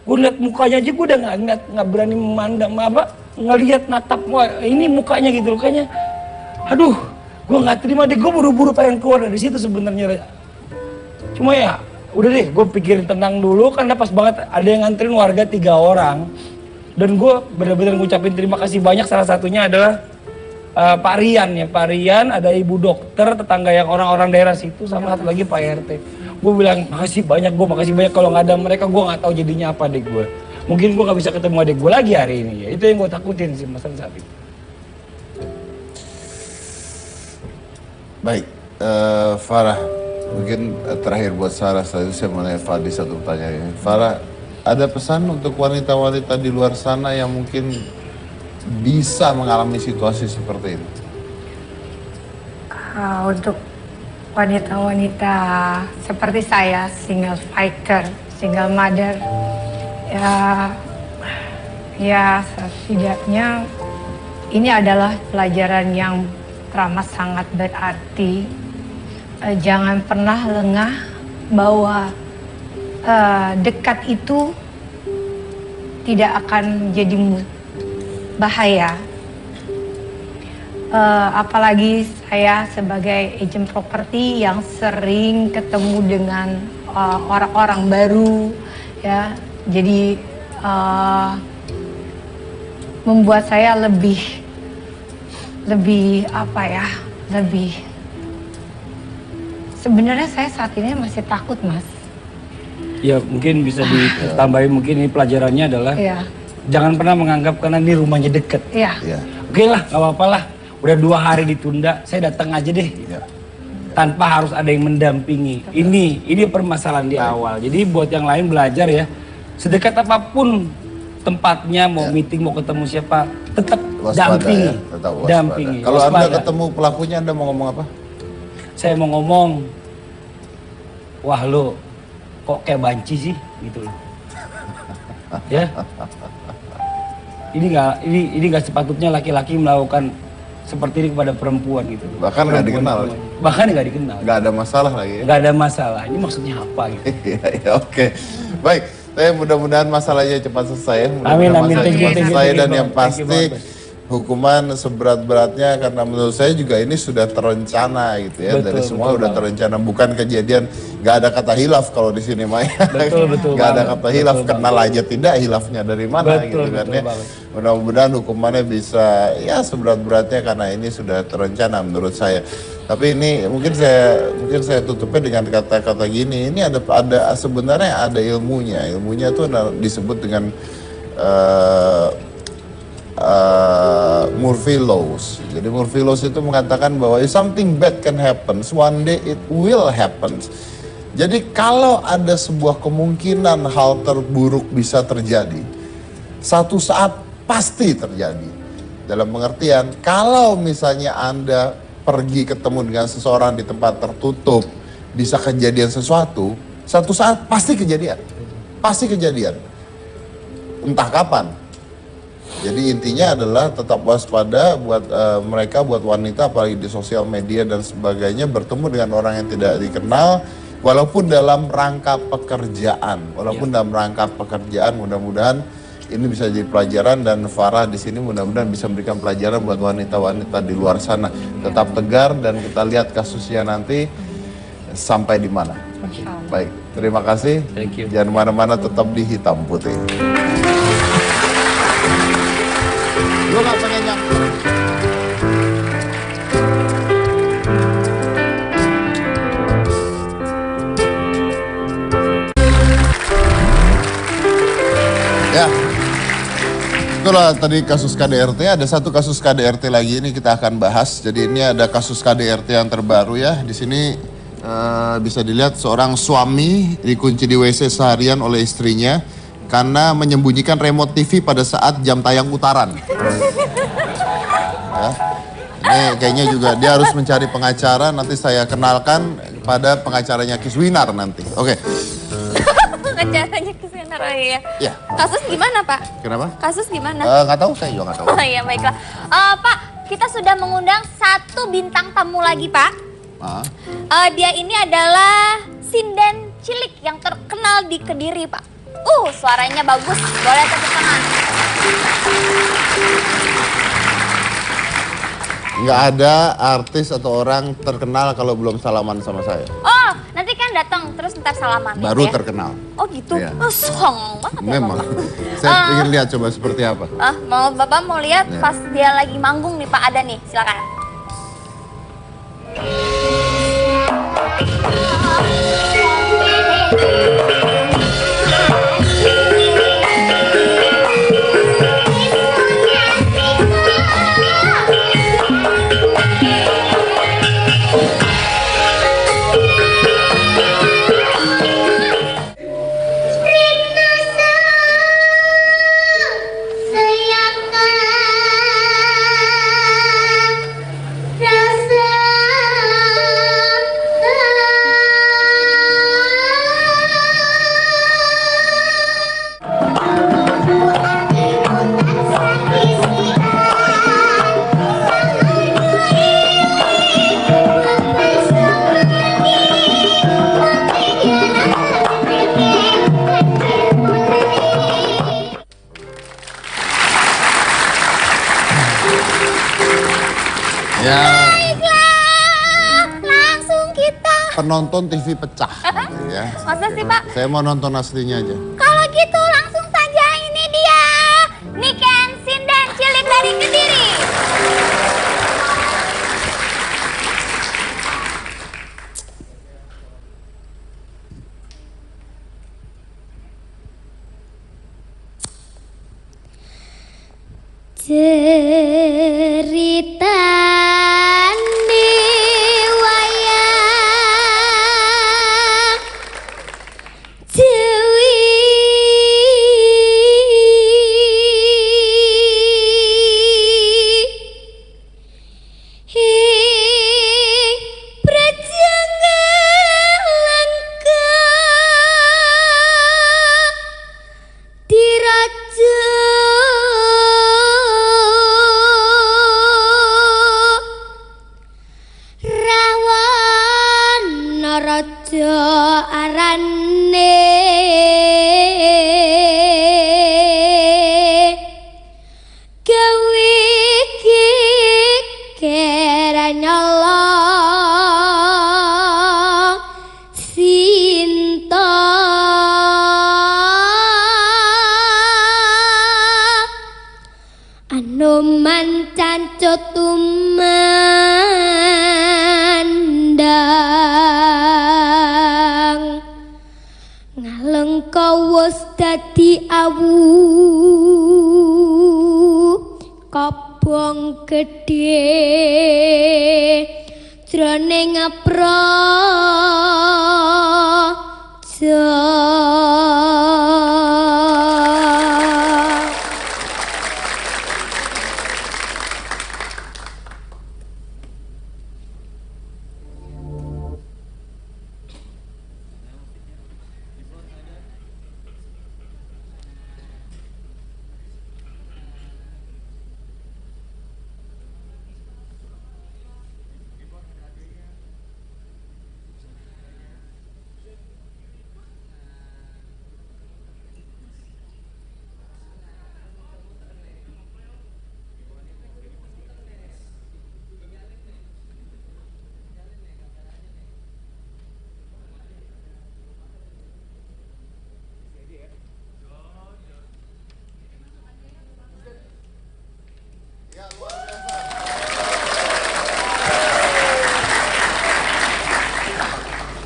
liat mukanya aja gue udah nggak berani memandang apa. ngelihat natap ini mukanya gitu loh, kayaknya aduh gue nggak terima deh, gue buru-buru pengen keluar dari situ sebenarnya. Cuma ya udah deh, gue pikirin tenang dulu karena pas banget ada yang nganterin warga 3 orang dan gue benar-benar ngucapin terima kasih banyak. Salah satunya adalah Pak Rian ya, Pak Rian, ada ibu dokter tetangga yang orang-orang daerah situ, sama satu lagi Pak RT. Gue bilang makasih banyak, kalau nggak ada mereka gue nggak tahu jadinya apa adek gue. Mungkin gue nggak bisa ketemu adek gue lagi hari ini ya. Itu yang gue takutin sih Mas saat itu. Baik, Farah, mungkin terakhir buat Sarah, saya mau nanya Fadi satu pertanyaan. Farah, ada pesan untuk wanita-wanita di luar sana yang mungkin bisa mengalami situasi seperti ini? Untuk wanita-wanita seperti saya, single fighter, single mother, ya setidaknya ini adalah pelajaran yang teramat sangat berarti. Jangan pernah lengah bahwa dekat itu tidak akan menjadi bahaya. Apalagi saya sebagai agent properti yang sering ketemu dengan orang-orang baru, ya, jadi membuat saya lebih apa ya, lebih. Sebenarnya saya saat ini masih takut, Mas. Ya mungkin bisa ditambahin, mungkin ini pelajarannya adalah Iya. jangan pernah menganggap karena ini rumahnya deket. Iya. Ya, Oke lah, nggak apa-apa lah. Udah 2 hari ditunda, saya datang aja deh. ya. Tanpa harus ada yang mendampingi. Ini permasalahan di awal. Jadi buat yang lain belajar ya, sedekat apapun tempatnya, mau meeting, mau ketemu siapa, tetap Waspada dampingi. ya, tetap waspada. Dampingi. Kalau Anda Waspada. ketemu pelakunya, Anda mau ngomong apa? Saya mau ngomong, wah lo kok kayak banci sih, gitu loh. Ya, ini nggak sepatutnya laki-laki melakukan seperti ini kepada perempuan gitu. Bahkan nggak dikenal. Bahkan nggak dikenal. Nggak ada masalah lagi ya? Nggak ada masalah. Ini maksudnya apa gitu? Iya, oke. Baik, saya mudah-mudahan masalahnya cepat selesai ya. Amin, Mudah-mudahan amin. masalahnya Thank you, cepat thank you, selesai. thank you, Dan Bang. yang Thank you pasti banget. hukuman seberat-beratnya, karena menurut saya juga ini sudah terencana gitu ya. Betul, Dari semua betul udah banget. terencana, bukan kejadian. Nggak ada kata hilaf kalau di sini Maya. Betul Nggak ada banget, kata hilaf, betul kenal aja tidak, hilafnya dari mana Betul, gitu kan betul ya. banget. Mudah-mudahan hukumannya bisa ya seberat-beratnya, karena ini sudah terencana menurut saya. Tapi ini mungkin saya tutupnya dengan kata-kata gini. Ini ada sebenarnya ada ilmunya. Ilmunya itu disebut dengan Murphy Laws. Jadi Murphy Laws itu mengatakan bahwa if something bad can happen, one day it will happen. Jadi kalau ada sebuah kemungkinan hal terburuk bisa terjadi, satu saat pasti terjadi. Dalam pengertian, kalau misalnya Anda pergi ketemu dengan seseorang di tempat tertutup, bisa kejadian sesuatu, satu saat pasti kejadian. Pasti kejadian. Entah kapan. Jadi intinya adalah tetap waspada buat mereka, buat wanita apalagi di sosial media dan sebagainya, bertemu dengan orang yang tidak dikenal, walaupun dalam rangka pekerjaan, dalam rangka pekerjaan, mudah-mudahan ini bisa jadi pelajaran, dan Farah di sini mudah-mudahan bisa memberikan pelajaran buat wanita-wanita di luar sana. Tetap tegar dan kita lihat kasusnya nanti sampai di mana. Baik, terima kasih. Thank you. Jangan mana-mana, tetap di Hitam Putih. Lu gak pengen yang... Ya, itulah tadi kasus KDRT. Ada satu kasus KDRT lagi, ini kita akan bahas. Jadi ini ada kasus KDRT yang terbaru ya. Di sini bisa dilihat seorang suami dikunci di WC seharian oleh istrinya karena menyembunyikan remote TV pada saat jam tayang putaran. Ya. Ini kayaknya juga dia harus mencari pengacara. Nanti saya kenalkan pada pengacaranya Kiswinar nanti. Oke. Pengacaranya ke sana, ya. Ya. Kasus gimana, Pak? Kenapa? Kasus gimana? Nggak tahu, saya juga nggak tahu. Oh iya, baiklah. Pak, kita sudah mengundang 1 bintang tamu lagi, Pak. Dia ini adalah sinden cilik yang terkenal di Kediri, Pak. Suaranya bagus. Boleh tepuk tangan. Nggak ada artis atau orang terkenal kalau belum salaman sama saya. Oh, nanti kan datang terus ntar salaman. Baru gitu ya? terkenal. Oh gitu? Iya. Oh, song banget ya Memang. Bapak. Saya ingin lihat coba seperti apa. Bapak mau lihat Ya. pas dia lagi manggung nih Pak, ada nih, silakan. Ya, Langsung kita. penonton TV pecah nanti ya. Masa sih Pak? Saya mau nonton aslinya aja. Kalau gitu langsung saja, ini dia Niken Sinden Cilik dari Kediri. Ceritane wayang Dewi ing Prajangan Langka diraja Rawana raja arane gawe kekera nyolong Sinta Anoman cancut tumandang ngalengkawus dadi awu kobong gedhe jroning praja.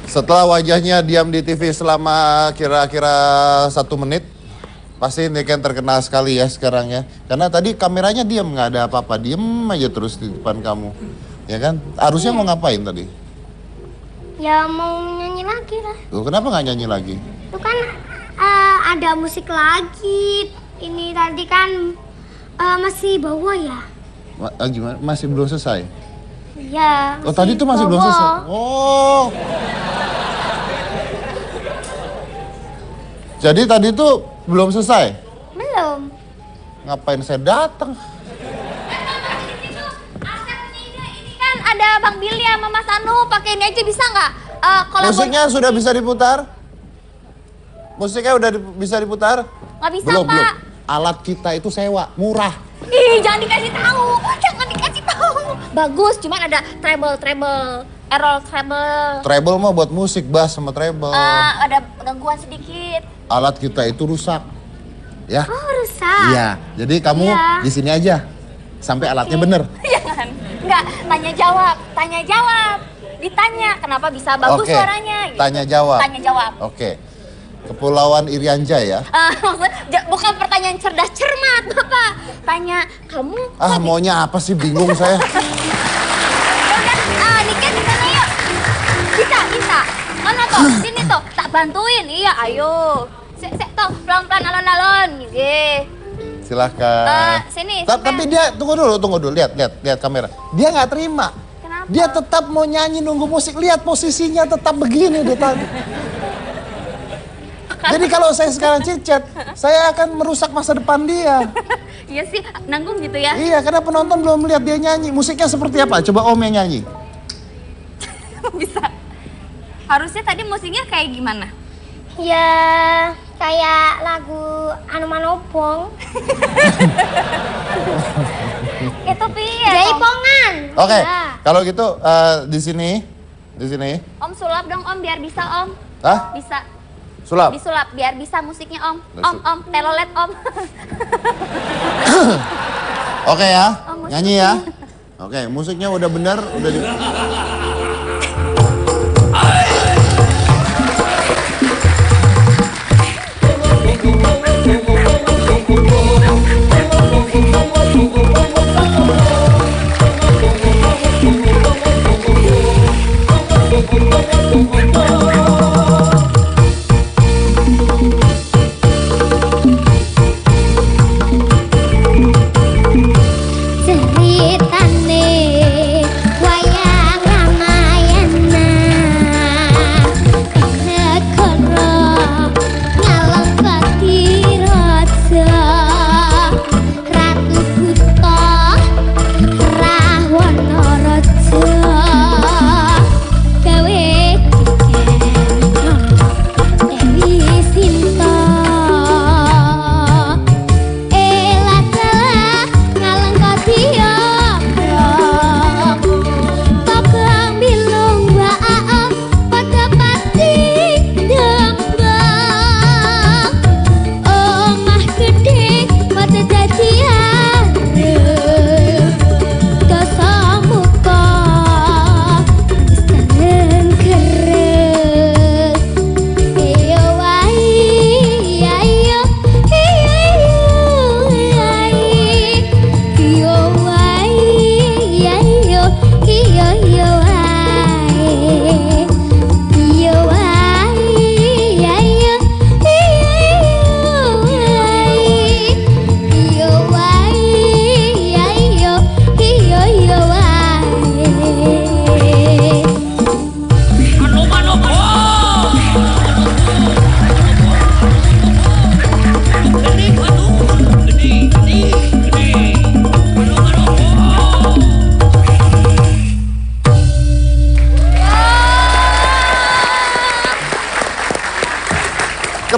Setelah wajahnya diam di TV selama kira-kira 1 menit, pasti Niken terkenal sekali ya sekarang ya. Karena tadi kameranya diam, nggak ada apa-apa, diem aja terus di depan kamu, ya kan? Harusnya mau ngapain tadi? Ya mau nyanyi lagi lah. Tuh, kenapa nggak nyanyi lagi? Itu kan ada musik lagi. Ini tadi kan masih bawa ya. Gimana? Masih belum selesai? Iya. Oh tadi tuh masih belum bawa. selesai? Oh. Jadi tadi tuh belum selesai? Belum. Ngapain saya datang? Ini kan ada Bang Billy sama Mas Anu, pakai ini aja bisa nggak? Musiknya sudah bisa diputar? Musiknya udah bisa diputar? Nggak bisa Belum, Pak. belum. alat kita itu sewa, murah. Ih, jangan dikasih tahu. Jangan dikasih tahu. Bagus, cuman ada treble, errol treble. Treble mah buat musik, bass sama treble. Ada gangguan sedikit. Alat kita itu rusak. Ya. Oh, rusak. Iya, jadi kamu Iya. di sini aja sampai alatnya bener. Jangan. Enggak, tanya jawab. Ditanya kenapa bisa bagus Oke, suaranya gitu. tanya jawab. Tanya jawab. Oke. Kepulauan Irian Jaya. Bukan pertanyaan cerdas cermat, Bapak. Tanya, kamu Maunya apa sih, bingung saya. udah nikah di sana yuk. Bisa. Mana toh? Sini toh, tak bantuin. Iya, ayo. Sek toh, pelan-pelan alon-alon. Nggih. Silahkan. Sini. Tapi dia tunggu dulu, lihat kamera. Dia nggak terima. Kenapa? Dia tetap mau nyanyi nunggu musik. Lihat posisinya tetap begini dia tadi. Jadi kalau saya sekarang cincet, saya akan merusak masa depan dia. Iya sih, nanggung gitu ya. Iya, karena penonton belum melihat dia nyanyi. Musiknya seperti apa? Coba Om yang nyanyi. Bisa. Harusnya tadi musiknya kayak gimana? Ya, kayak lagu Anu Manobong. Itu piye? Jaipongan. Oke, Ya. kalau gitu di sini. Om sulap dong Om, biar bisa Om. Hah? Bisa. Sulap. Disulap biar bisa musiknya Om. Disulap. Om, telolet Om. Oke ya, Oh, musiknya. nyanyi ya. Oke, musiknya udah bener, udah di... Ceritane wayang Ramayana, negara Ngalengpati raja, Ratu Buta Rahwana raja, gawe Dewi Sinta.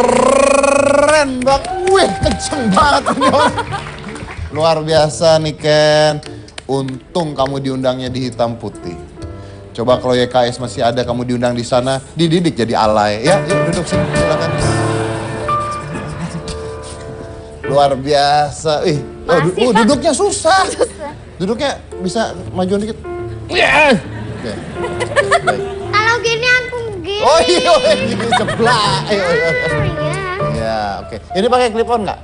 Keren banget, wih kenceng banget ini orang. Luar biasa nih Ken. Untung kamu diundangnya di Hitam Putih. Coba kalau YKS masih ada kamu diundang di sana, dididik jadi alay. Ya, yuk duduk sini, silakan. Luar biasa. Duduknya susah. Duduknya bisa majuan dikit. Oke. Baik. Kalau gini aku gini. Oh iya, ini sebelah. Iya. Ya, oke. Ini pakai clip on nggak?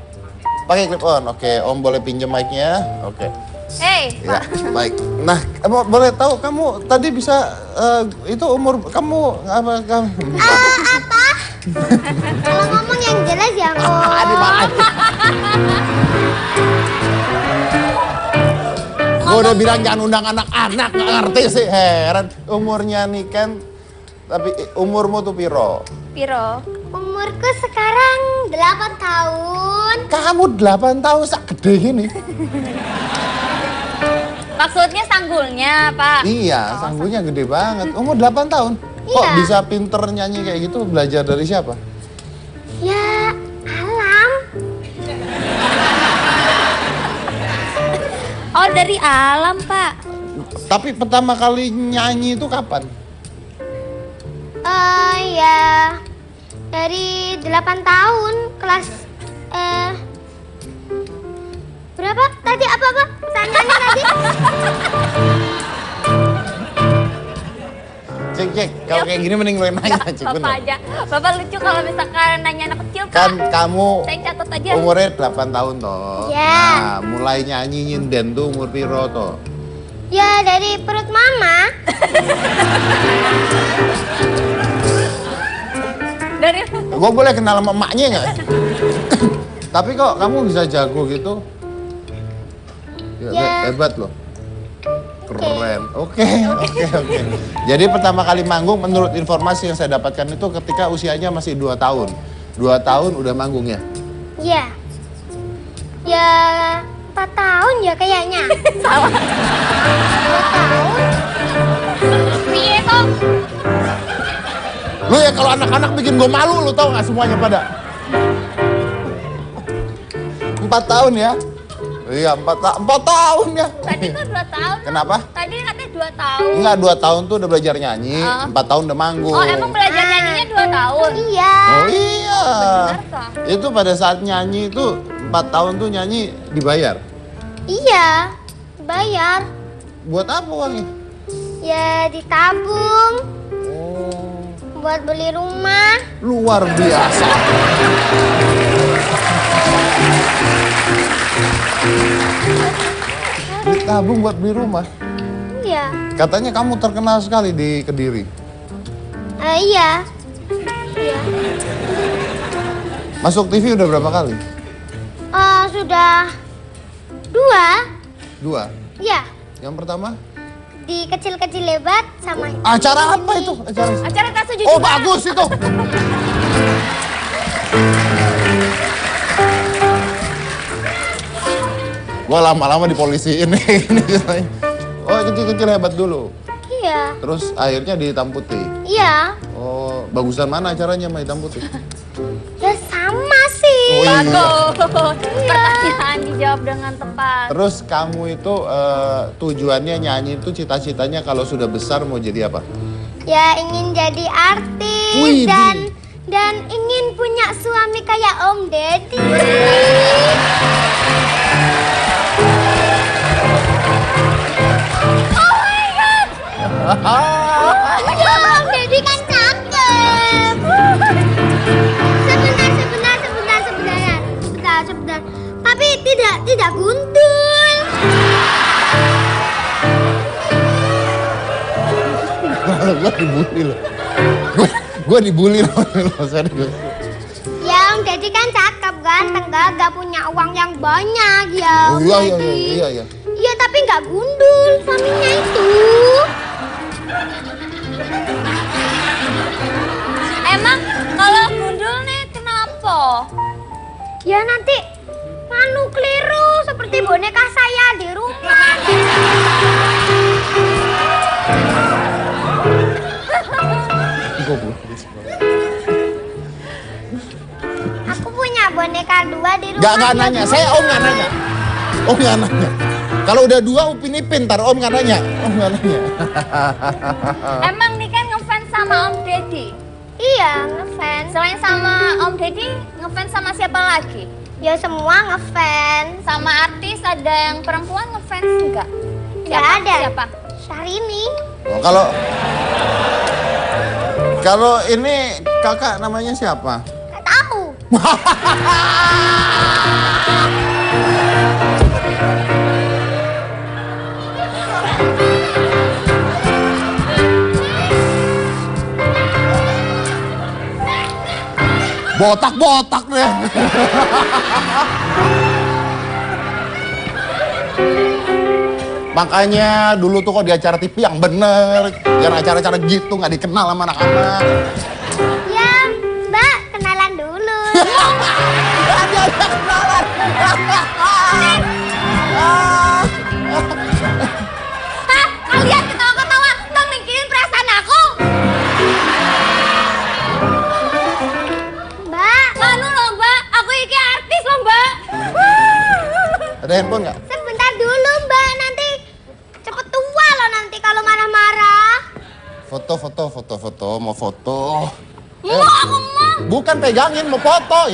Pakai clip on. Oke, Om boleh pinjam mic-nya. Oke. Hey, Ya, baik. Nah, boleh tahu kamu tadi bisa itu umur kamu apa? Apa? Kalau ngomong yang jelas ya, Om. Gue udah bilang jangan undang anak-anak, nggak ngerti sih, heran. Umurnya nih kan, tapi umurmu tuh piro? Piro? Umurku sekarang 8 tahun. Kamu 8 tahun, sak gede gini. Maksudnya sanggulnya, Pak. Iya, sanggulnya gede banget. Umur 8 tahun. Kok Iya. bisa pinter nyanyi kayak gitu, belajar dari siapa? Ya, alam. dari alam, Pak. Tapi pertama kali nyanyi itu kapan? Ya dari 8 tahun kelas berapa tadi apa sananya tadi? Cek, kalau kayak gini mending lo yang nanya, Cek. Bapak bener. aja. Bapak lucu kalau misalkan nanya anak kecil, Pak. Kan kamu Saya catat aja. umurnya 8 tahun toh. Ya. Nah, mulai nyanyi nyinden tuh umur piro toh? Ya dari perut mama. Dari Gue boleh kenal sama emaknya nggak? Tapi kok kamu bisa jago gitu? Ya. Hebat loh. Keren. Oke. Jadi pertama kali manggung menurut informasi yang saya dapatkan itu ketika usianya masih 2 tahun. 2 tahun udah manggung ya? Ya. Ya 4 tahun ya kayaknya. salah. 2 tahun. Piye kok? Lu ya kalau anak-anak bikin gue malu, lu tau gak semuanya pada? 4 tahun ya? Iya 4 tahun ya. Tadi kok 2 tahun? Kenapa? Tadi katanya 2 tahun. Enggak, 2 tahun tuh udah belajar nyanyi, 4 tahun udah manggung. Oh, emang belajar nyanyinya 2 tahun? Iya. Oh iya. Benar kah? Itu pada saat nyanyi itu 4 tahun tuh nyanyi dibayar. Iya. Bayar. Buat apa uangnya? Ya ditabung Oh, buat beli rumah. luar biasa. Ditabung buat beli rumah. Iya. Katanya kamu terkenal sekali di Kediri. Iya. Iya. Masuk TV udah berapa kali? Sudah 2. 2. Iya. Yang pertama? Di kecil-kecil lebat sama Acara apa itu? Acara tak setuju Oh juga. bagus itu. Gua lama-lama di polisi ini. Oh kecil-kecil hebat dulu. Iya. Terus akhirnya di Hitam Putih. Iya. Oh bagusan mana acaranya sama Hitam Putih? Ya sama sih. Oh iya. Bagus. Pertanyaan dijawab dengan tepat. Terus kamu itu tujuannya nyanyi itu cita-citanya kalau sudah besar mau jadi apa? Ya ingin jadi artis Wih, dan ingin punya suami kayak Om Deddy. Ya Om Deddy kan cakep. Sebentar. Tapi tidak gundul. Gue dibully loh. Gue dibully loh, serius. Ya Om Deddy kan cakep, ganteng, gagah, punya uang yang banyak ya. Oh Om iya. Deddy. Iya tapi nggak gundul suaminya itu. Emang kalau gundul nih kenapa? Ya nanti keliru seperti boneka saya di rumah. Aku punya boneka 2 di rumah. Gak nanya, saya Om gak nanya. Om gak nanya. Kalau udah 2 Upin Ipin, ntar Om gak nanya. Om gak nanya. Emang nih kan ngefans sama Om Deddy. Iya, ngefans. Selain sama Om Deddy, ngefans sama siapa lagi? Ya semua ngefans. Sama artis ada yang perempuan ngefans enggak? Nggak ada. Siapa? Syahrini. Oh, kalau ini kakak namanya siapa? Nggak tahu. Botak-botak deh. Makanya dulu tuh kok di acara TV yang bener, jangan acara-acara gitu nggak dikenal sama anak-anak. Ya, Mbak, kenalan dulu. Ada kenalan. Hah? Kalian ketawa-ketawa nggak mikirin perasaan aku? Mbak, Anu loh Mbak, aku iki artis loh Mbak. Ada handphone nggak? sebentar dulu Mbak, nanti foto, mau foto. Bukan pegangin, mau foto,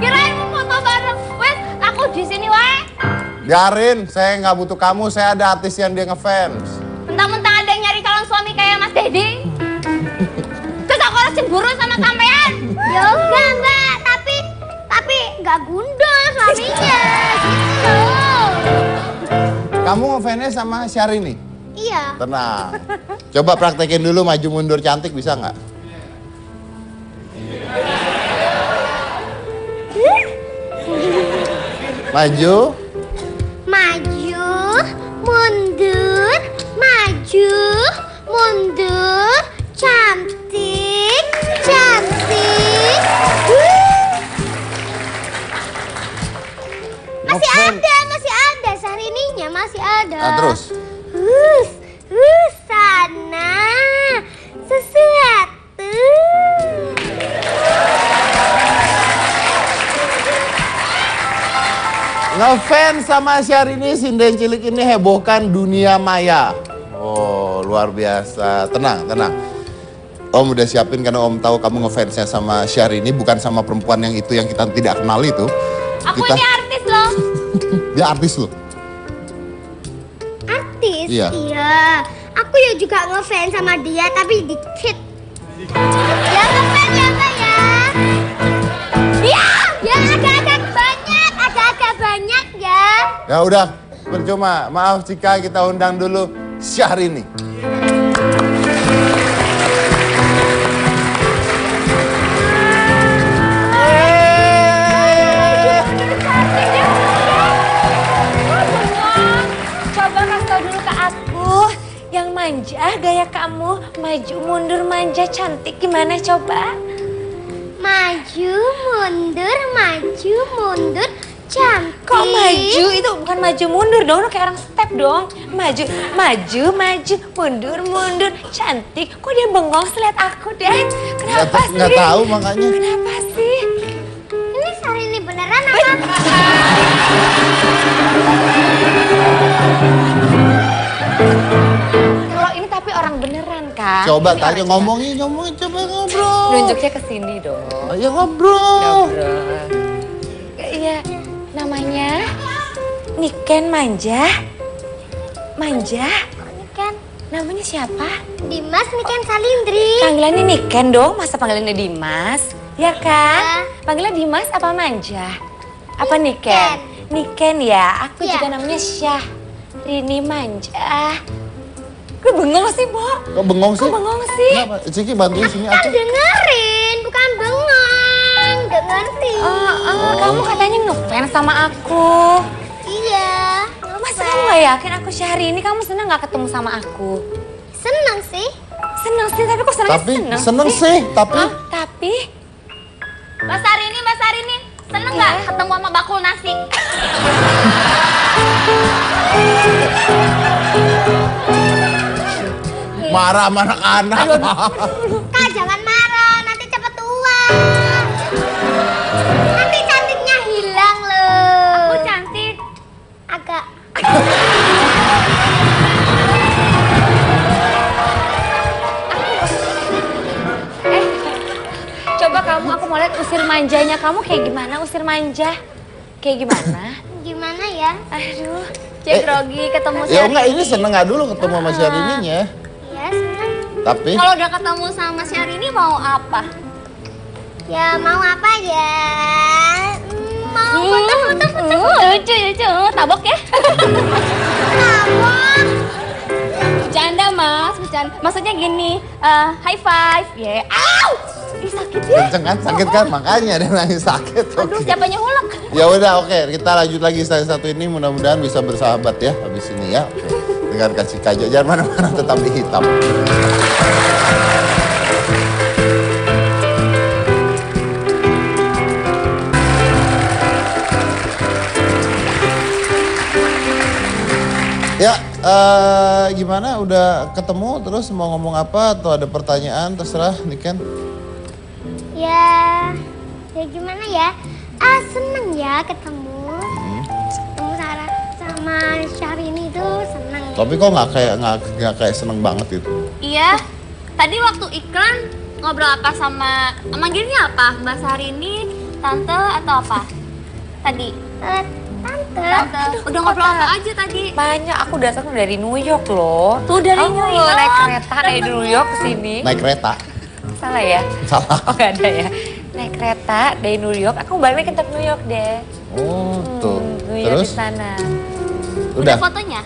Kirain mau foto bareng. Wes, aku di sini wae. Biarin, saya nggak butuh kamu, saya ada artis yang dia ngefans. Mentang-mentang ada yang nyari calon suami kayak Mas Dedi. Terus aku harus cemburu sama sampean. Ya enggak mbak, tapi nggak gundul suaminya gitu loh. Kamu ngefansnya sama Syahrini? Iya. Tenang. Coba praktekin dulu maju mundur cantik, bisa nggak? Maju. Maju, mundur, maju, mundur, cantik, cantik. Masih ada, Syarininya masih ada. Nah, terus. Sana, sesuatu. Ngefans sama Syahrini, sinden cilik ini hebohkan dunia maya. Oh, luar biasa. Tenang. Om udah siapin karena Om tahu kamu ngefansnya sama Syahrini, bukan sama perempuan yang itu yang kita tidak kenal itu. Aku ini artis loh. Dia artis loh. Artis? Iya. Aku ya juga ngefans sama dia, tapi dikit. Ya ngefans ya mbak ya. Iya, ya agak-agak banyak ya. Ya udah, percuma. Maaf jika kita undang dulu Syahrini. Coba kasih tau dulu ke aku. Yang manja gaya kamu, maju mundur manja cantik gimana coba? Maju, mundur, cantik. Kok maju? Itu bukan maju mundur dong, lu kayak orang step dong. Maju, mundur, cantik. Kok dia bengong lihat aku deh? Kenapa sih? Nggak tahu makanya. Kenapa sih? Ini Syahrini beneran apa? Kalau ini tapi orang beneran kan? Coba Ini tanya, orang ngomongin, coba ngobrol. Nunjuknya ke sini dong. Ayo ngobrol. Iya, namanya Niken Manja. Manja? Niken. Namanya siapa? Dimas Niken Salindri. Panggilannya Niken dong, masa panggilannya Dimas? Ya kan? Iya. Panggilannya Dimas apa Manja? Apa Niken? Niken ya, aku Iya. juga namanya Syahrini Manja. Gue bengong sih, Bo. Kok bengong sih? Kok bengong sih? Kenapa? Ciki bantuin sini Kan aku. dengerin, bukan bengong. Gak ngerti. Kamu katanya ngefans sama aku. Iya. Masa kamu gak yakin aku Syahrini? Kamu seneng gak ketemu sama aku? Seneng sih. Seneng sih, tapi kok senengnya Tapi seneng seneng sih, tapi Hah? Tapi? Mbak Sarini, seneng nggak ketemu sama bakul nasi? marah sama anak-anak. Kak jangan marah, nanti cepet tua. Nanti cantiknya hilang loh. Aku cantik. Agak. Coba kamu, aku mau lihat usir manjanya kamu kayak gimana, usir manja? Kayak gimana? Gimana ya? Aduh. Cek grogi ketemu Ya enggak, Syahrini. ini seneng nggak dulu ketemu sama Syahrini-nya. Ya seneng. Tapi Kalau udah ketemu sama Syahrini mau apa? Ya mau apa ya? Mau foto-foto. Lucu, tabok ya? Tabok. Bercanda mas, bercanda. Maksudnya gini, high five, ya. Au! Ih sakit ya. kenceng kan, sakit kan, makanya dia nangis sakit. Aduh, Oke. siapanya hulek. Ya udah, oke, kita lanjut lagi satu ini, mudah-mudahan bisa bersahabat ya habis ini ya. Oke. Dengan kasih kajo, jangan mana-mana, tetap di hitam. Ya, gimana? Udah ketemu, terus mau ngomong apa atau ada pertanyaan? Terserah, Niken. Ya gimana ya? Seneng ya ketemu. Ketemu Sarah sama sama Syahrini tuh seneng. Tapi kok nggak kayak seneng banget itu? Iya. Tadi waktu iklan ngobrol apa sama manggilnya apa? Mbak Syahrini, tante atau apa? Tadi. Tante. Udah ngobrol apa aja tadi? Banyak, aku datang dari New York loh. Tuh dari Aku New York. naik kereta dari New York ke sini. Naik kereta? Salah ya? Salah. Oh nggak ada ya? Naik kereta dari New York, aku balik ke New York deh. Oh, tuh. New York Terus? di sana. Udah. Fotonya?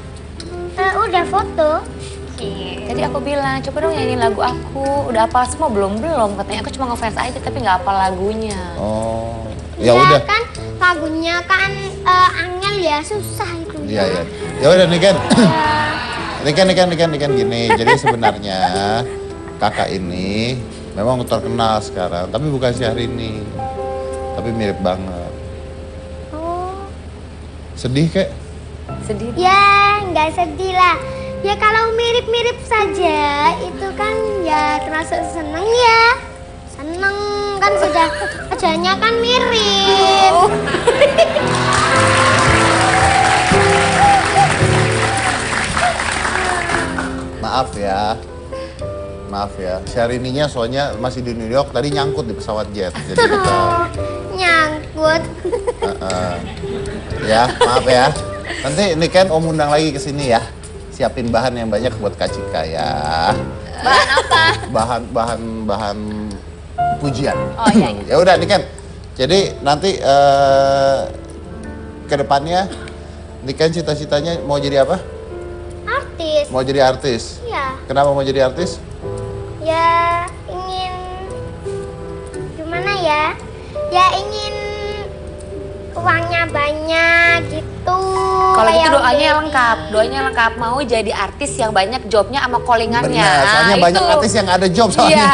Udah foto. Jadi aku bilang, coba dong nyanyiin lagu aku. Udah hafal semua belum? Katanya aku cuma ngefans aja tapi nggak hafal lagunya. Oh, ya udah. Kan lagunya kan angel ya, susah itu. Iya, iya. Ya udah Niken gini. Jadi sebenarnya kakak ini memang terkenal sekarang, tapi bukan Syahrini. Tapi mirip banget. Oh. Sedih kek? Sedih. Ya, nggak sedih lah. Ya kalau mirip-mirip saja, itu kan ya termasuk seneng ya. Seneng kan sudah wajahnya kan mirip. Maaf ya. Syahrini-nya soalnya masih di New York, tadi nyangkut di pesawat jet. Jadi kita... Nyangkut. Ya, maaf ya. Nanti Niken Om undang lagi ke sini ya. Siapin bahan yang banyak buat Kak Cika ya. Bahan apa? Bahan pujian. Oh iya. Ya udah Niken. Jadi nanti ke depannya Niken cita-citanya mau jadi apa? Artis. Mau jadi artis. Iya. Kenapa mau jadi artis? Ya ingin gimana ya? Ya ingin uangnya banyak gitu. Kalau gitu kayak doanya Om lengkap, Deddy. doanya lengkap. Mau jadi artis yang banyak jobnya sama callingannya. Benar, soalnya Nah, banyak itu. artis yang ada job soalnya. Iya,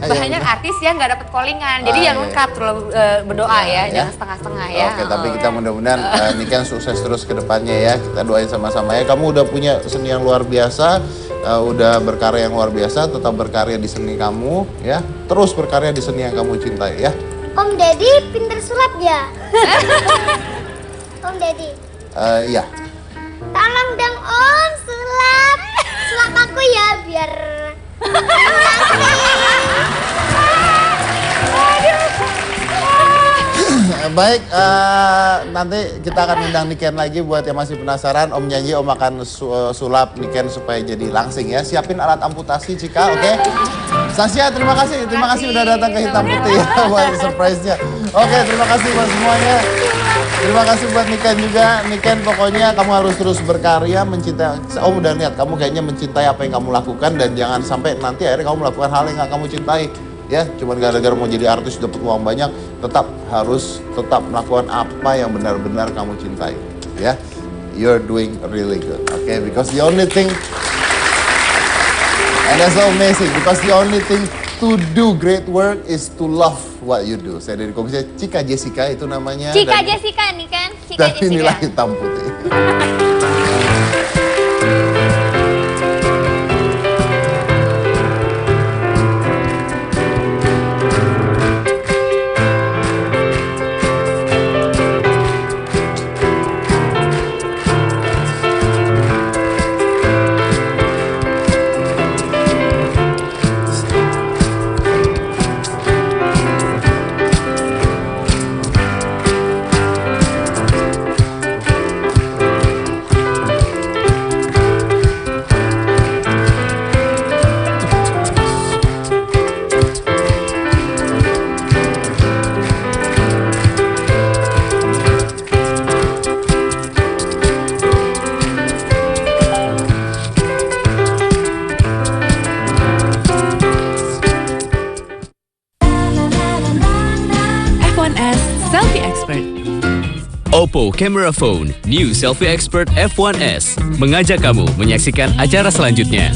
Iya. banyak artis yang nggak dapet callingan. Jadi Ah, yang iya. lengkap terlalu berdoa ya, Ya. jangan setengah-setengah ya. Oke, tapi kita mudah-mudahan Niken sukses terus ke depannya ya. Kita doain sama-sama ya. Kamu udah punya seni yang luar biasa, udah berkarya yang luar biasa, tetap berkarya di seni kamu ya. Terus berkarya di seni yang kamu cintai ya. Om Deddy pinter sulap ya? Om Deddy, Iya. tolong dong Om sulap aku ya biar. Baik, nanti kita akan undang Niken lagi buat yang masih penasaran. Om janji Om akan sulap Niken supaya jadi langsing ya. Siapin alat amputasi Cika, oke? Sasya, terima kasih udah datang ke Hitam Putih ya buat surprise-nya. Oke, terima kasih buat semuanya. Terima kasih buat Niken juga. Niken pokoknya kamu harus terus berkarya, mencintai. Om udah lihat kamu kayaknya mencintai apa yang kamu lakukan dan jangan sampai nanti akhirnya kamu melakukan hal yang gak kamu cintai. Ya, cuman gara-gara mau jadi artis dapat uang banyak, tetap melakukan apa yang benar-benar kamu cintai. Ya, you're doing really good, okay? Because the only thing, and that's so amazing, because the only thing to do great work is to love what you do. Saya dari Komisi Cika Jessica itu namanya. Cika dan- Jessica nih kan? Cika Dan Jessica. inilah Hitam Putih. F1S Selfie Expert. Oppo Camera Phone New Selfie Expert F1S mengajak kamu menyaksikan acara selanjutnya.